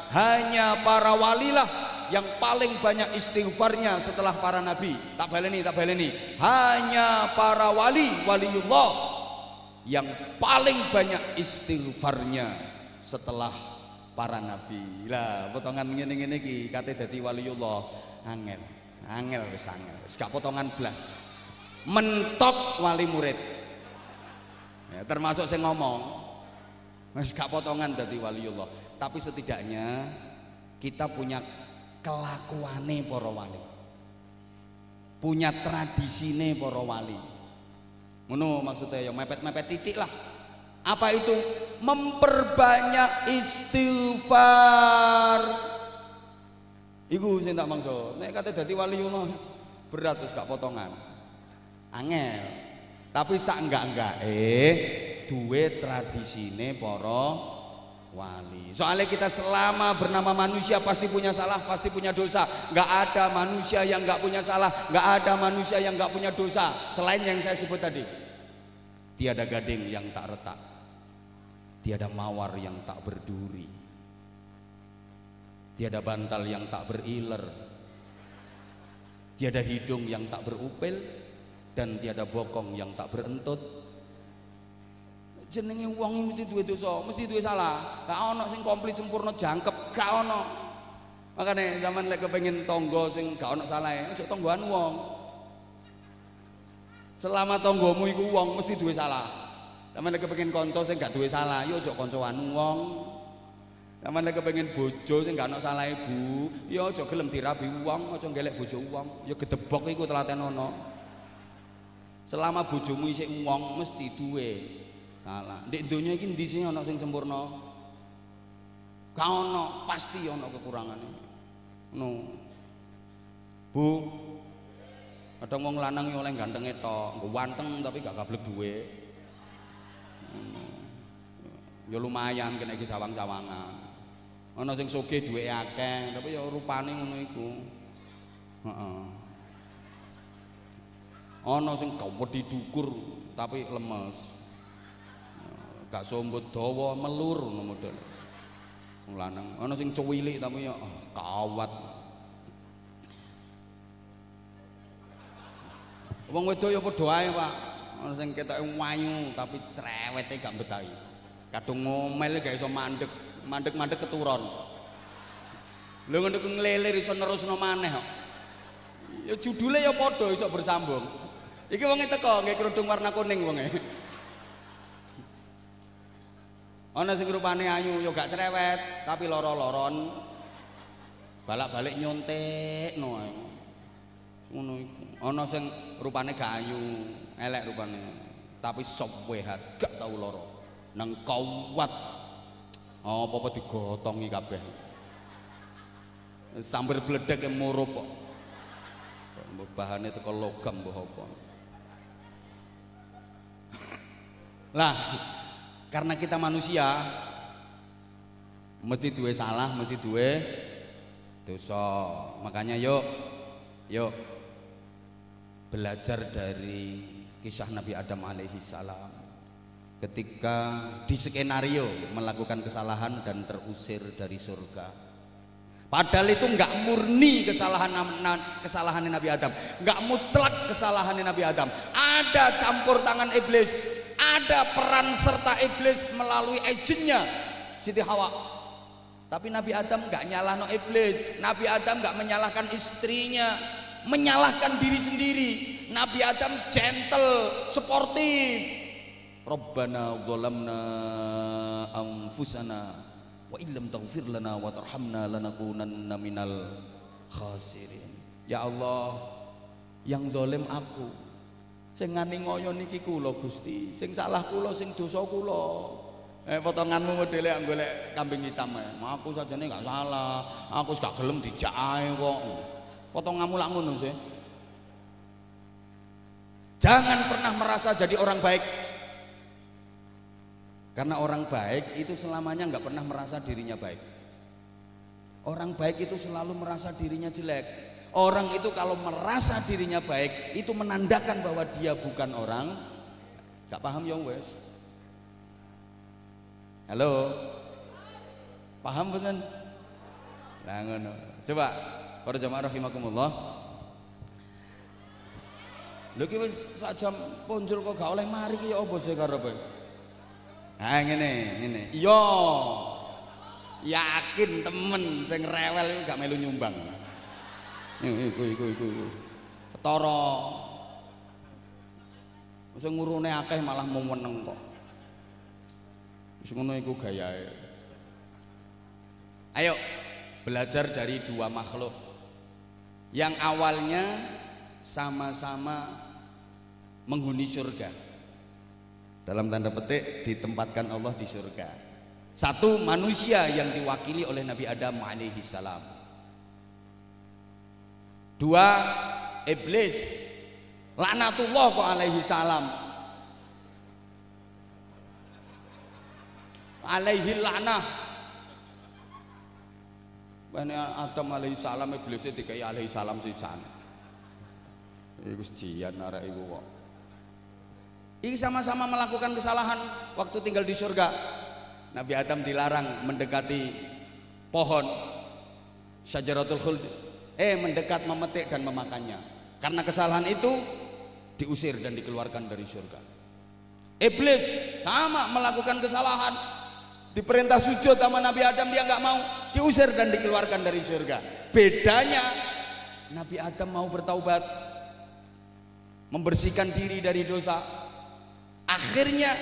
Hanya para walilah yang paling banyak istighfarnya setelah para nabi. Tak baleni. Hanya para waliullah yang paling banyak istighfarnya setelah para nabi. Lah potongan ngene-ngene iki kate dadi waliullah angel wis gak potongan blas. Mentok wali murid. Ya, termasuk saya ngomong wis gak potongan dadi waliullah. Tapi setidaknya kita punya kelakuane para wali, punya tradisine para wali. Ngono maksudnya ya mepet-mepet titik lah. Apa itu? Memperbanyak istighfar. Iku sing tak maksud. Nek kate dadi waliullah berat terus gak potongan. Angel. Tapi sak enggak-enggake duwe tradisine para wali. Soalnya kita selama bernama manusia pasti punya salah, pasti punya dosa. Enggak ada manusia yang enggak punya salah, enggak ada manusia yang enggak punya dosa. Selain yang saya sebut tadi. Tiada gading yang tak retak. Tiada mawar yang tak berduri. Tiada bantal yang tak beriler. Tiada hidung yang tak berupil dan tiada bokong yang tak berentut. Jenenge wong mesti duwe dosa, mesti duwe salah. Gak ono sing komplit sempurna jangkep, gak ono. Makane zaman lek kepengin tangga sing gak ono salahe, aja tanggoan wong. Selama tanggamu iku wong mesti duwe salah. Zaman lek kepengin kanca sing gak duwe salah, yo aja kancaan wong. Zaman lek kepengin bojo sing gak ono salahe Bu, yo aja gelem dirabi wong, aja gelek bojo wong. Ya gedebok iku telaten ono. Selama bojomu isih wong mesti duwe salah. Ndek donya iki ndi sing ana sing sempurna? Gak ono, pasti ana kekurangane. Ngono. Bu. Kadang wong lanang yo oleh gantenge tok, nggo wanteng tapi gak gablek duwe. Ya lumayan kena iki sawang-sawangan. Ana sing sugih duwe akeh, tapi ya rupane ngono iku. Heeh. Ana sing gawedi dukur tapi lemes. Gak sombot dawa melur ngono model. Wong lanang, ana sing cuwilik tapi ya kawat. Wong wedok ya padha ae, Pak. Ana sing ketoke wayu tapi cerewete gak betahi. Kadung ngomel gak iso mandeg, mandeg-mandeg keturun. Lho ngono ku nglelir iso nerusno maneh kok. Ya judule ya padha iso bersambung. Iki wonge teko nggih kerudung warna kuning wonge. Ana sing rupane ayu ya gak cerewet tapi loro-loron. Balak-balik nyontekno ae. Ngono iku. Ana sing rupane gak ayu, elek rupane. Tapi sop wehat gak tau lara. Nang kuat. Apa-apa digotongi kabeh. Sambar bledek murup kok. Bahane teko logam mbah apa. Lah, karena kita manusia mesti duwe salah, mesti duwe dosa. Makanya yuk belajar dari kisah Nabi Adam alaihi salam ketika di skenario melakukan kesalahan dan terusir dari surga. Padahal itu enggak murni kesalahan Nabi Adam, enggak mutlak kesalahan Nabi Adam. Ada campur tangan iblis. Ada peran serta iblis melalui agennya Siti Hawa. Tapi Nabi Adam gak nyalahno iblis. Nabi Adam gak menyalahkan istrinya, menyalahkan diri sendiri. Nabi Adam gentle, sportif. Rabbana zalamna anfusana wa illam taghfir lana wa tarhamna lanakunanna minal khasirin. Ya Allah, yang zalim aku. Sing ngani ngoyo niki kula Gusti, sing salah kula, sing dosa kula. Potonganmu modele golek kambing hitam ae. Aku sajane gak salah, aku gak gelem dijak ae kok. Potonganmu lak ngono sih. Jangan pernah merasa jadi orang baik. Karena orang baik itu selamanya gak pernah merasa dirinya baik. Orang baik itu selalu merasa dirinya jelek. Orang itu kalau merasa dirinya baik itu menandakan bahwa dia bukan orang. Gak paham ya wes? Halo, paham betul? Nah ngono. Coba para jamaah rahimakumullah. Lho ki wis sak jam punjul kok gak oleh mari ki ya apa sih karepe? Nah ngene. Iya. Yakin temen sing rewel iku gak melu nyumbang. Iku. Ketara. Sing ngurune akeh malah mau meneng kok. Wis ngono iku gayae. Ayo belajar dari dua makhluk yang awalnya sama-sama menghuni surga. Dalam tanda petik ditempatkan Allah di surga. Satu manusia yang diwakili oleh Nabi Adam alaihi salam. Dua, iblis laknatullah kok alaihi salam, alaihi laknah. Bani Adam alaihi salam iblisnya dikai alaihi salam sisan. Iku jian arek iku kok. Iki sama-sama melakukan kesalahan waktu tinggal di surga. Nabi Adam dilarang mendekati pohon syajaratul khuld, mendekat, memetik dan memakannya. Karena kesalahan itu diusir dan dikeluarkan dari surga. Iblis sama melakukan kesalahan, diperintah sujud sama Nabi Adam, dia nggak mau, diusir dan dikeluarkan dari surga. Bedanya Nabi Adam mau bertaubat, membersihkan diri dari dosa, akhirnya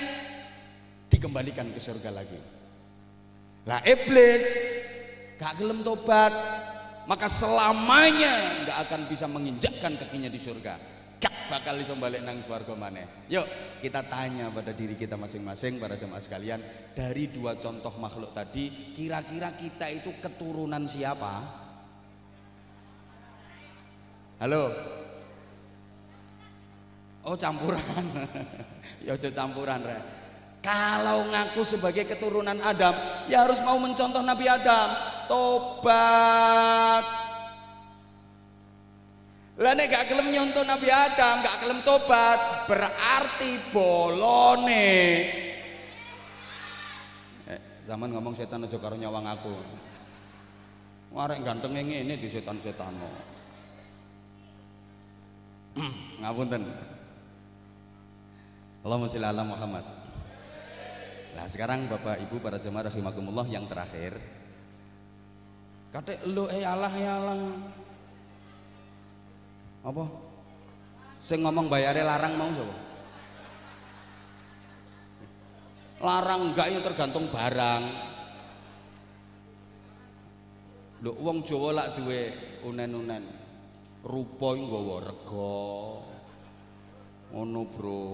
dikembalikan ke surga lagi. Lah iblis gak gelem tobat, maka selamanya gak akan bisa menginjakkan kakinya di surga, gak bakal bisa balik nang swarga maneh. Yuk kita tanya pada diri kita masing-masing, para jemaah sekalian, dari dua contoh makhluk tadi, kira-kira kita itu keturunan siapa? Halo? Oh campuran. Ya aja campuran rek. Kalau ngaku sebagai keturunan Adam, ya harus mau mencontoh Nabi Adam, tobat. Lah nek gak gelem nyontoh Nabi Adam, gak gelem tobat, berarti bolone. Zaman ngomong setan aja karo nyawang aku. Arek ganteng ngene di setan-setano. Ngapunten. Allahumma sholli ala Muhammad. Nah sekarang Bapak Ibu para jemaah rahimakumullah yang terakhir, katek lu alah apa? Sing ngomong bayare larang mau sapa? Larang enggak ya tergantung barang. Lho wong Jawa lak duwe unen-unen. Rupa iki nggawa rega. Ngono, Bro.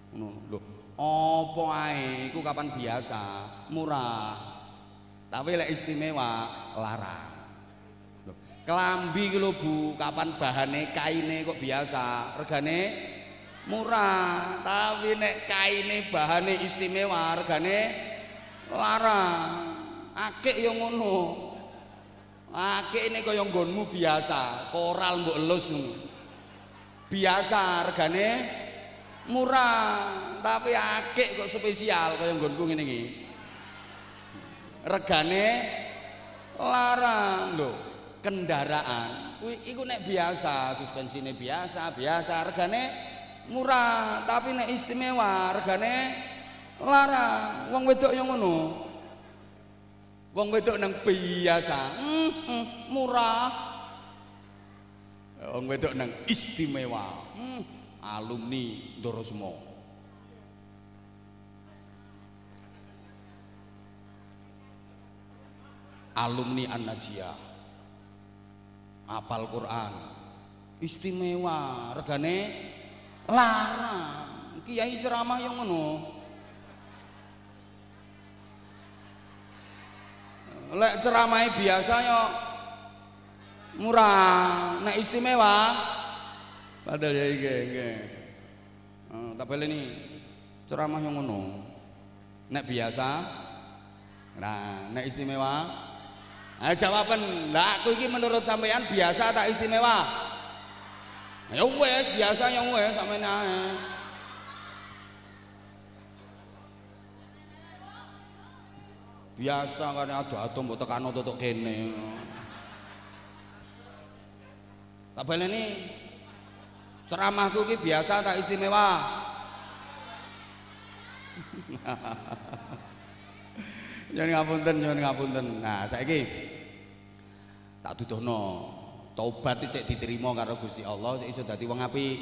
Lho, apa ae iku kapan biasa, murah. Tapi lek istimewa larang. Lho, kelambi iki lho Bu, kapan bahane kaine kok biasa, regane murah. Tapi nek kaine bahane istimewa, regane larang. Akik yo ngono. Akik ini kaya nggonmu biasa, koral mbok elus biasa, regane murah. Tapi akik kok spesial kaya nggonku ngene iki, regane larang. Lho, kendaraan iku nek biasa, suspensine biasa, regane murah. Tapi nek istimewa, regane larang. Wong wedok yang ngono, wong wedok nang biasa murah, wong wedok nang istimewa alumni Dorosmo. Alumni An-Najiyah, apal Quran, istimewa, regane larang. Kiai ceramah yang ngono, lek ceramah biasa yo murah, nek istimewa padahal ya iki. Tak baleni ceramah yang ngono. Nek biasa, nah nek istimewa. Ayo jawaban, lah aku iki menurut sampean biasa tak istimewa? Ya wes biasa ya wes sampean ae. Biasa kan ado-ado mbok tekano tutuk kene. Tak baleni ceramahku ki biasa tak istimewa. Nyuwun ngapunten. Nah, saiki tak duduhno tobat cek diterima karo Gusti Allah, iso dadi wong apik.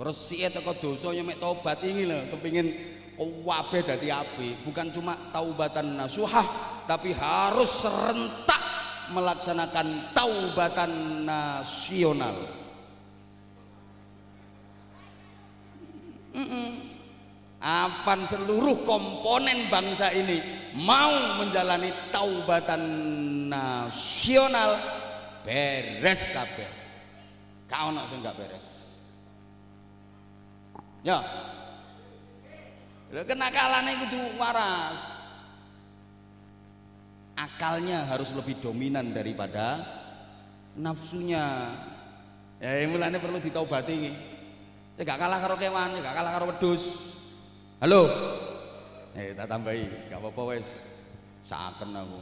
Resike teko dosa yo mek tobat iki lho, kepengin kabeh dadi apik, bukan cuma taubatan nasuhah, tapi harus serentak melaksanakan taubatan nasional. Apan seluruh komponen bangsa ini mau menjalani taubatan nasional, beres kabeh. Gak ono sing gak beres. Ya. Kenakalane kudu waras. Akalnya harus lebih dominan daripada nafsunya. Ya mulane perlu ditaubati iki. Gak kalah karo kewan, gak kalah karo wedhus. Halo. Tak tambahi, gak apa-apa wis. Saken aku.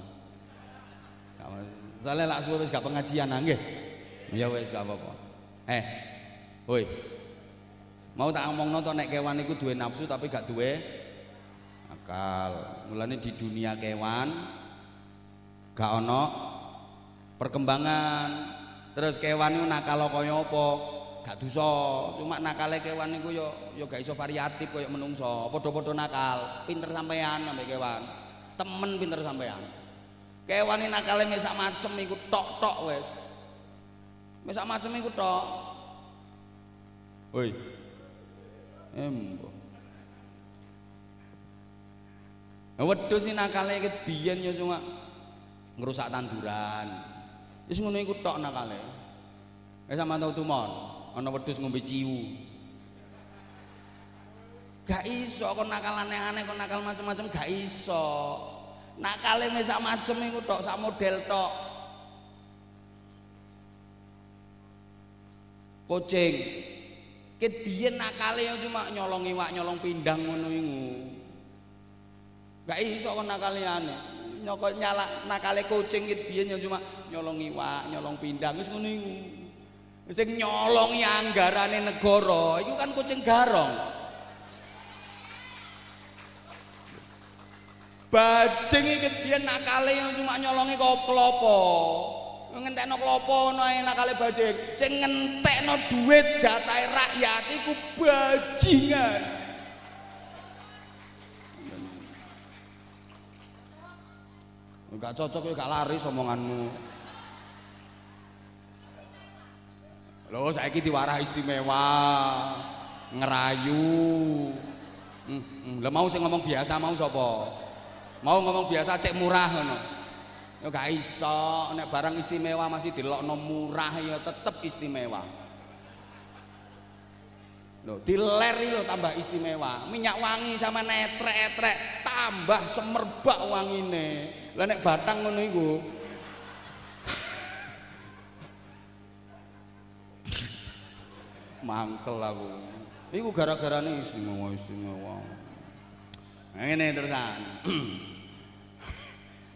Soalnya lak suwe wis gak pengajian nggih. Ya wis gak apa-apa. Hoi. Mau tak omongno to nek kewan iku duwe nafsu tapi gak duwe akal. Mulane di dunia kewan gak ono perkembangan. Terus kewan iku nakal kaya apa? Gak dosa. Cuma nakale kewan iku yo gak iso variatif kaya menungso. Padha-padha nakal. Pinter sampean ambek kewan. Temen pinter sampean. Kewan iki nakale mek sak macem iku tok-tok wis. Mek sak macem iku tok. Hoi. Embo. Wedhus iki nakale biyen yo cuma ngrusak tanduran. Wis ngono iku tok nakale. Wis sampean tau tumon, ana wedhus ngombe ciu. Gak iso kon nakal aneh-aneh, kon nakal macam-macam gak iso. Nakale wis sak macem iku tok, sak model tok. Kucing. Ket biyen nakale cuma nyolong iwak, nyolong pindang ngono iku. Gak iso kon nakale aneh. Nyokol nyala nakale kucing ket biyen cuma nyolong iwak, nyolong pindang wis ngono iku. Sing nyolongi anggarane negara iku kan kucing garong. Bajing iki biyen nakale cuma nyolongi klopo. Ngentekno klopo ono ae nakale bajing. Sing ngentekno duit jatahe rakyat iku bajingan. Enggak cocok yo gak laris omonganmu. Lho saiki diwarah istimewa. Ngerayu. Lah mau sing ngomong biasa mau sapa? Mau ngomong biasa cek murah ngono. Ya gak iso, nek barang istimewa masih dilokno murah ya tetep istimewa. Lho, diler yo tambah istimewa. Minyak wangi sama netrek-etrek tambah semerbak wangine. Lah nek batang ngono iku. Mangkel aku. Iku gara-garane istimewa. Ngene terusan.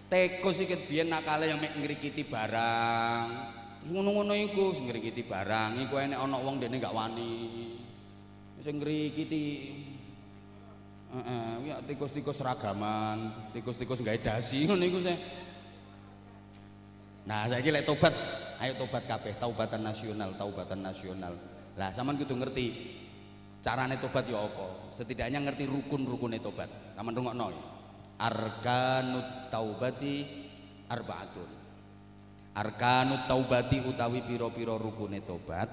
Tikus iki biyen nakale yang mek ngrikiti barang. Terus ngono-ngono iku sing ngrikiti barang. Iku enek ana wong dene gak wani. Sing ngrikiti ya tikus-tikus seragaman, tikus-tikus gawe dasi ngono iku sih. Nah, saiki lek tobat, ayo tobat kabeh, taubatan nasional. Lah, sampean kudu ngerti carane tobat ya apa. Setidaknya ngerti rukun-rukune tobat. Sampeyan rungokno. Arkanut taubati arbaatun. Arkanut taubati utawi pira-pira rukune tobat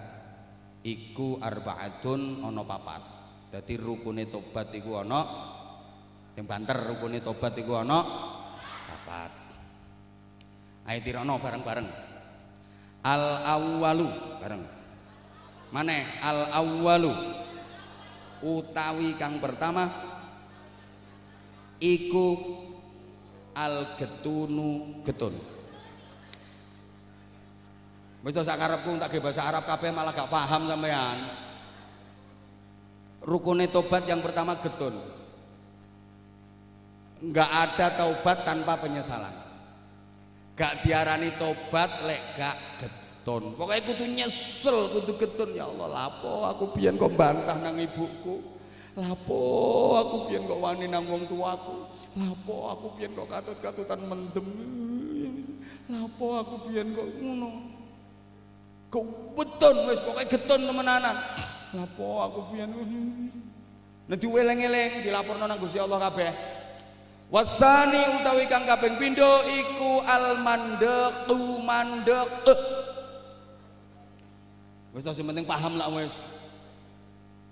iku arbaatun ana papat. Dadi rukune tobat iku ana sing banter rukune tobat iku ana papat. Ayo tirono bareng-bareng. Al awwalu bareng. Maneh al awwalu utawi kang pertama iku al getunu getun. Wis sak karepku tak ge bahasa Arab kabeh malah gak paham sampean. Rukune tobat yang pertama getun. Enggak ada taubat tanpa penyesalan. Gak diarani tobat lek gak getun. Pokoknya kudu nyesel, kudu getun. Ya Allah, lapo aku biyen kok bantah nang ibuku. Lapo aku biyen kok wani nang wong tuaku. Lapo aku biyen kok katut-katutan mendem. Lapo aku biyen kok ngono. Kok beton wis pokoke getun temenanan. Lapo aku biyen. Nek diweleng-eleng dilaporno nang Gusti Allah kabeh. Wasani utawi kang kaping pindho iku al mandaqu mandaq. Wis sing penting paham lah wis.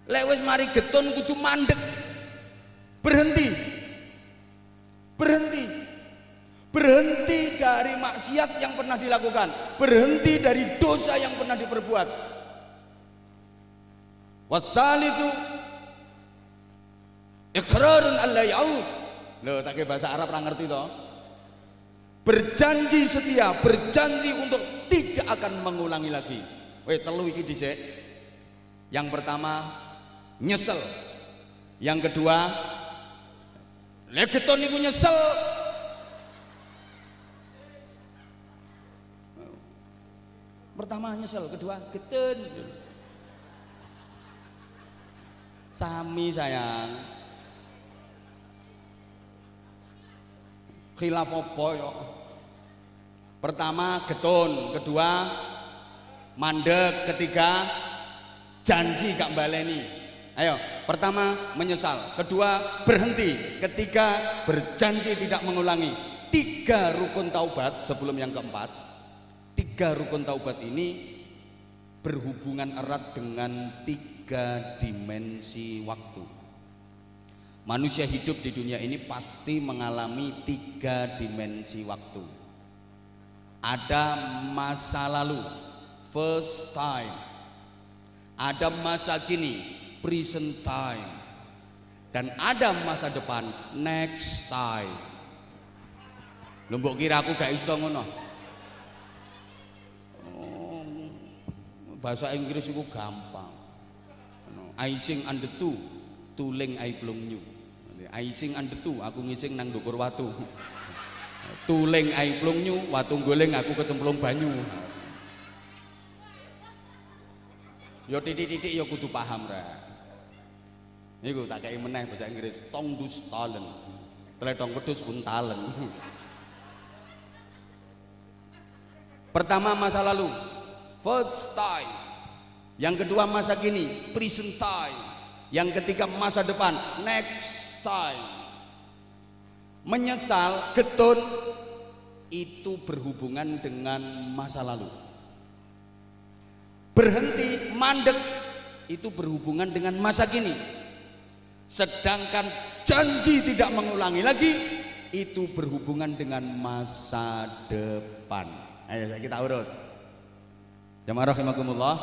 Lek wis mari getun kudu mandek. Berhenti berhenti dari maksiat yang pernah dilakukan, berhenti dari dosa yang pernah diperbuat. Wassalisu iqrarun alla yaud. Loh, tak ke bahasa Arab ora ngerti toh? Berjanji setia, berjanji untuk tidak akan mengulangi lagi. Weh, telu iki dhisik. Yang pertama nyesel. Yang kedua legeton niku nyesel. Pertama nyesel, kedua geten. Sami sayang. Khilaf apa ya? Pertama getun, kedua mandek, ketiga janji gak baleni. Ayo, pertama menyesal, kedua berhenti, ketiga berjanji tidak mengulangi. 3 rukun taubat sebelum yang keempat. 3 rukun taubat ini berhubungan erat dengan 3 dimensi waktu. Manusia hidup di dunia ini pasti mengalami 3 dimensi waktu. Ada masa lalu, first time. Ada masa kini, present time. Dan ada masa depan, next time. Lho mbok kira aku gak iso ngono. Bahasa Inggris itu gampang. I sing and the two, tuling I plung nyu. I sing and the two, aku ngising nang ndukur watu. Tuling I plung nyu, watu goleng aku kecemplung banyu. Yo titik-titik yo kudu paham ra. Niku tak kei meneh bahasa Inggris, tong dus talen. Tletong wedhus untalen. Pertama masa lalu, first time. Yang kedua masa kini, present time. Yang ketiga masa depan, next time. Menyesal, getun itu berhubungan dengan masa lalu. Berhenti, mandek itu berhubungan dengan masa kini. Sedangkan janji tidak mengulangi lagi itu berhubungan dengan masa depan. Ayo kita urut. Jamaah rahimakumullah.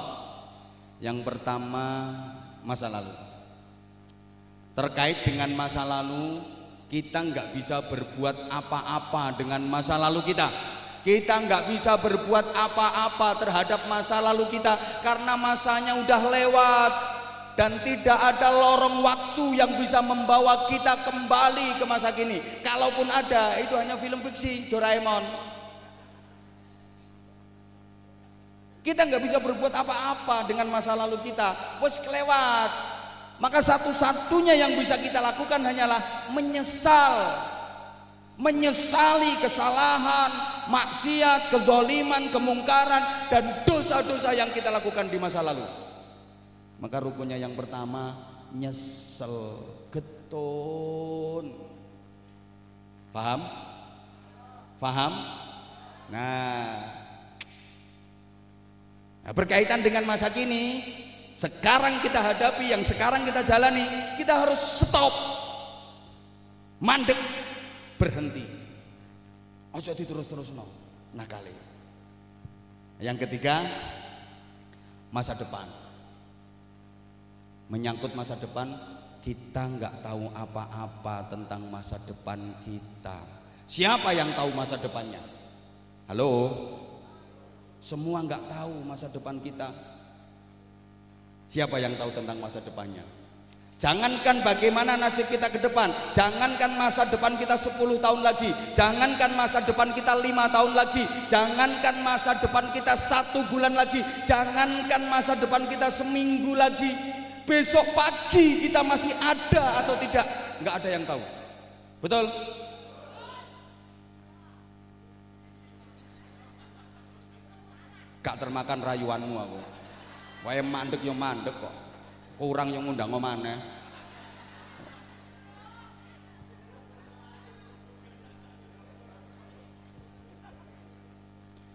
Yang pertama masa lalu. Terkait dengan masa lalu, kita nggak bisa berbuat apa-apa dengan masa lalu kita. Kita nggak bisa berbuat apa-apa terhadap masa lalu kita karena masanya udah lewat dan tidak ada lorong waktu yang bisa membawa kita kembali ke masa kini. Kalaupun ada, itu hanya film fiksi Doraemon. Kita nggak bisa berbuat apa-apa dengan masa lalu kita, wes kelewat. Maka satu-satunya yang bisa kita lakukan hanyalah menyesal. Menyesali kesalahan, maksiat, kezaliman, kemungkaran dan dosa-dosa yang kita lakukan di masa lalu. Maka rukunnya yang pertama nyesel, getun. Paham? Paham? Nah, berkaitan dengan masa kini, sekarang kita hadapi, yang sekarang kita jalani, kita harus stop, mandek, berhenti. Ojo diterus-terus no, nakale. Yang ketiga, masa depan. Menyangkut masa depan, kita nggak tahu apa-apa tentang masa depan kita. Siapa yang tahu masa depannya? Halo? Semua nggak tahu masa depan kita. Siapa yang tahu tentang masa depannya? Jangankan bagaimana nasib kita ke depan, jangankan masa depan kita 10 tahun lagi, jangankan masa depan kita 5 tahun lagi, jangankan masa depan kita 1 bulan lagi, jangankan masa depan kita seminggu lagi, besok pagi kita masih ada atau tidak, nggak ada yang tahu. Betul? Gak termakan rayuanmu aku. Wae mandek yo mandek kok. Kurang yang ngundang omane.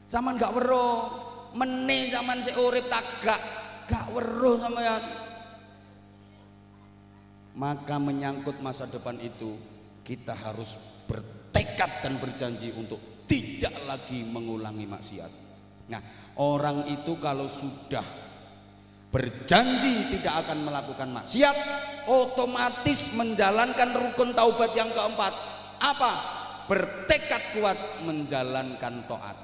Zaman gak weruh, meneh zaman sik urip tak gak weruh sampean. Maka menyangkut masa depan itu kita harus bertekad dan berjanji untuk tidak lagi mengulangi maksiat. Nah, orang itu kalau sudah berjanji tidak akan melakukan maksiat, otomatis menjalankan rukun taubat yang keempat. Apa? Bertekad kuat menjalankan taat.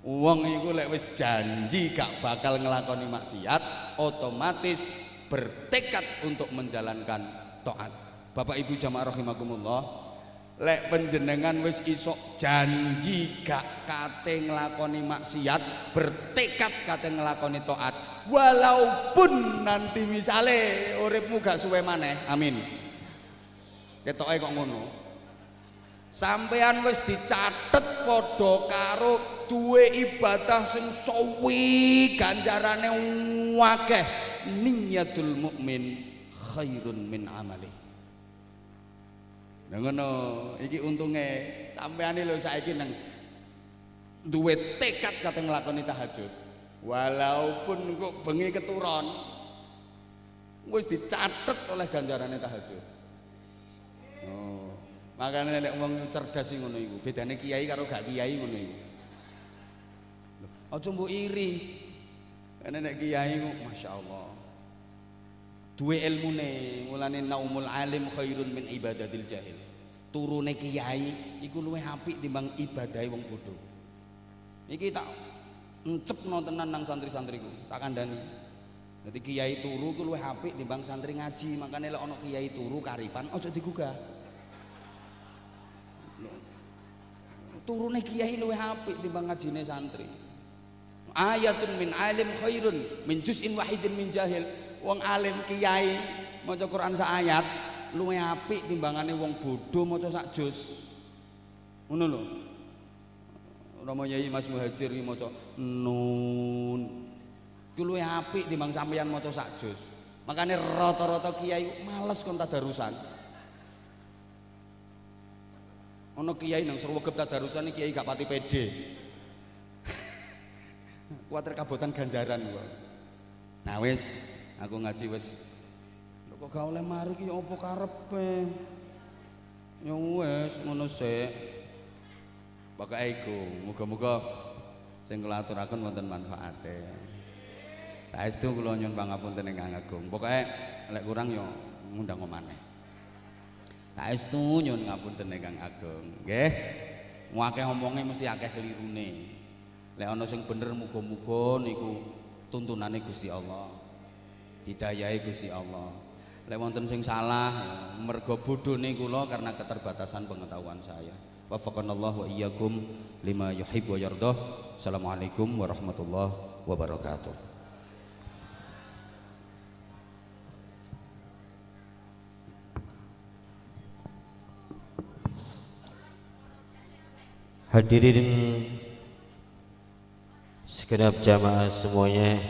Wong iku lek wis janji gak bakal ngelakoni maksiat, otomatis bertekad untuk menjalankan taat. Bapak Ibu jamaah rahimakumullah, lek panjenengan wis isok janji gak kate ngelakoni maksiat, bertekad kate ngelakoni taat, walaupun nanti misale uripmu gak suwe maneh, amin, ketoke kok ngono, sampean wis dicatet padha karo duwe ibadah sing suwi, ganjarane akeh. Niyatul mukmin khairun min amali. Nah ngono, iki untunge sampean lho saiki nang duwe tekad kate nglakoni tahajud. Walaupun kok bengi keturon, wis dicatet oleh ganjarane tahajud. Oh, makane nek wong cerdas sing ngono iku, bedane kiai karo gak kiai ngono iku. Aja mbok iri. Nek kiai ku masyaallah duwe ilmune, mulane naumul alim khairun min ibadatil jahil. Turune kiai iku luwih apik timbang ibadahe wong bodho. Iki tak encepno tenan nang santri-santriku, tak kandhani. Dadi kiai turu ku luwih apik timbang santri ngaji, makane lek ana kiai turu karipan aja digugah. Turune kiai luwih apik timbang ngajine santri. Ayatun min alim khairun min juz'in wahidin min jahil. Wong alim kiai maca Quran sak ayat luwih apik timbangane wong bodho maca sak juz. Ngono lho. Rama Yai Mas Muhajir iki maca nun. Ku luwih apik timbang sampeyan maca sak juz. Makane rata-rata kiai males kon tadarusan. Ana kiai nang Srewegep tadarusan iki kiai gak pati pede. Kuwatir kabotan ganjaran gua. Nah wis, aku ngaji wis. Kok gak oleh mari ki apa karepe? Ya wis ngono sik. Pokoke iku, muga-muga sing kula aturaken wonten manfaate. Saestu kula nyuwun pangapunten ingkang agung. Pokoke lek kurang ya ngundang maneh. Saestu nyuwun ngapunten ingkang agung. Nggih. Akeh omonge mesti akeh kelirune. Lek ana sing bener muga-muga niku tuntunane Gusti Allah. Hidayahe Gusti Allah. Lek wonten sing salah mergo bodhone kula karena keterbatasan pengetahuan saya. Wafaqanallahu wa iyyakum lima yuhibbu wa yardah. Assalamualaikum warahmatullahi wabarakatuh. Hadirin segenap jamaah semuanya,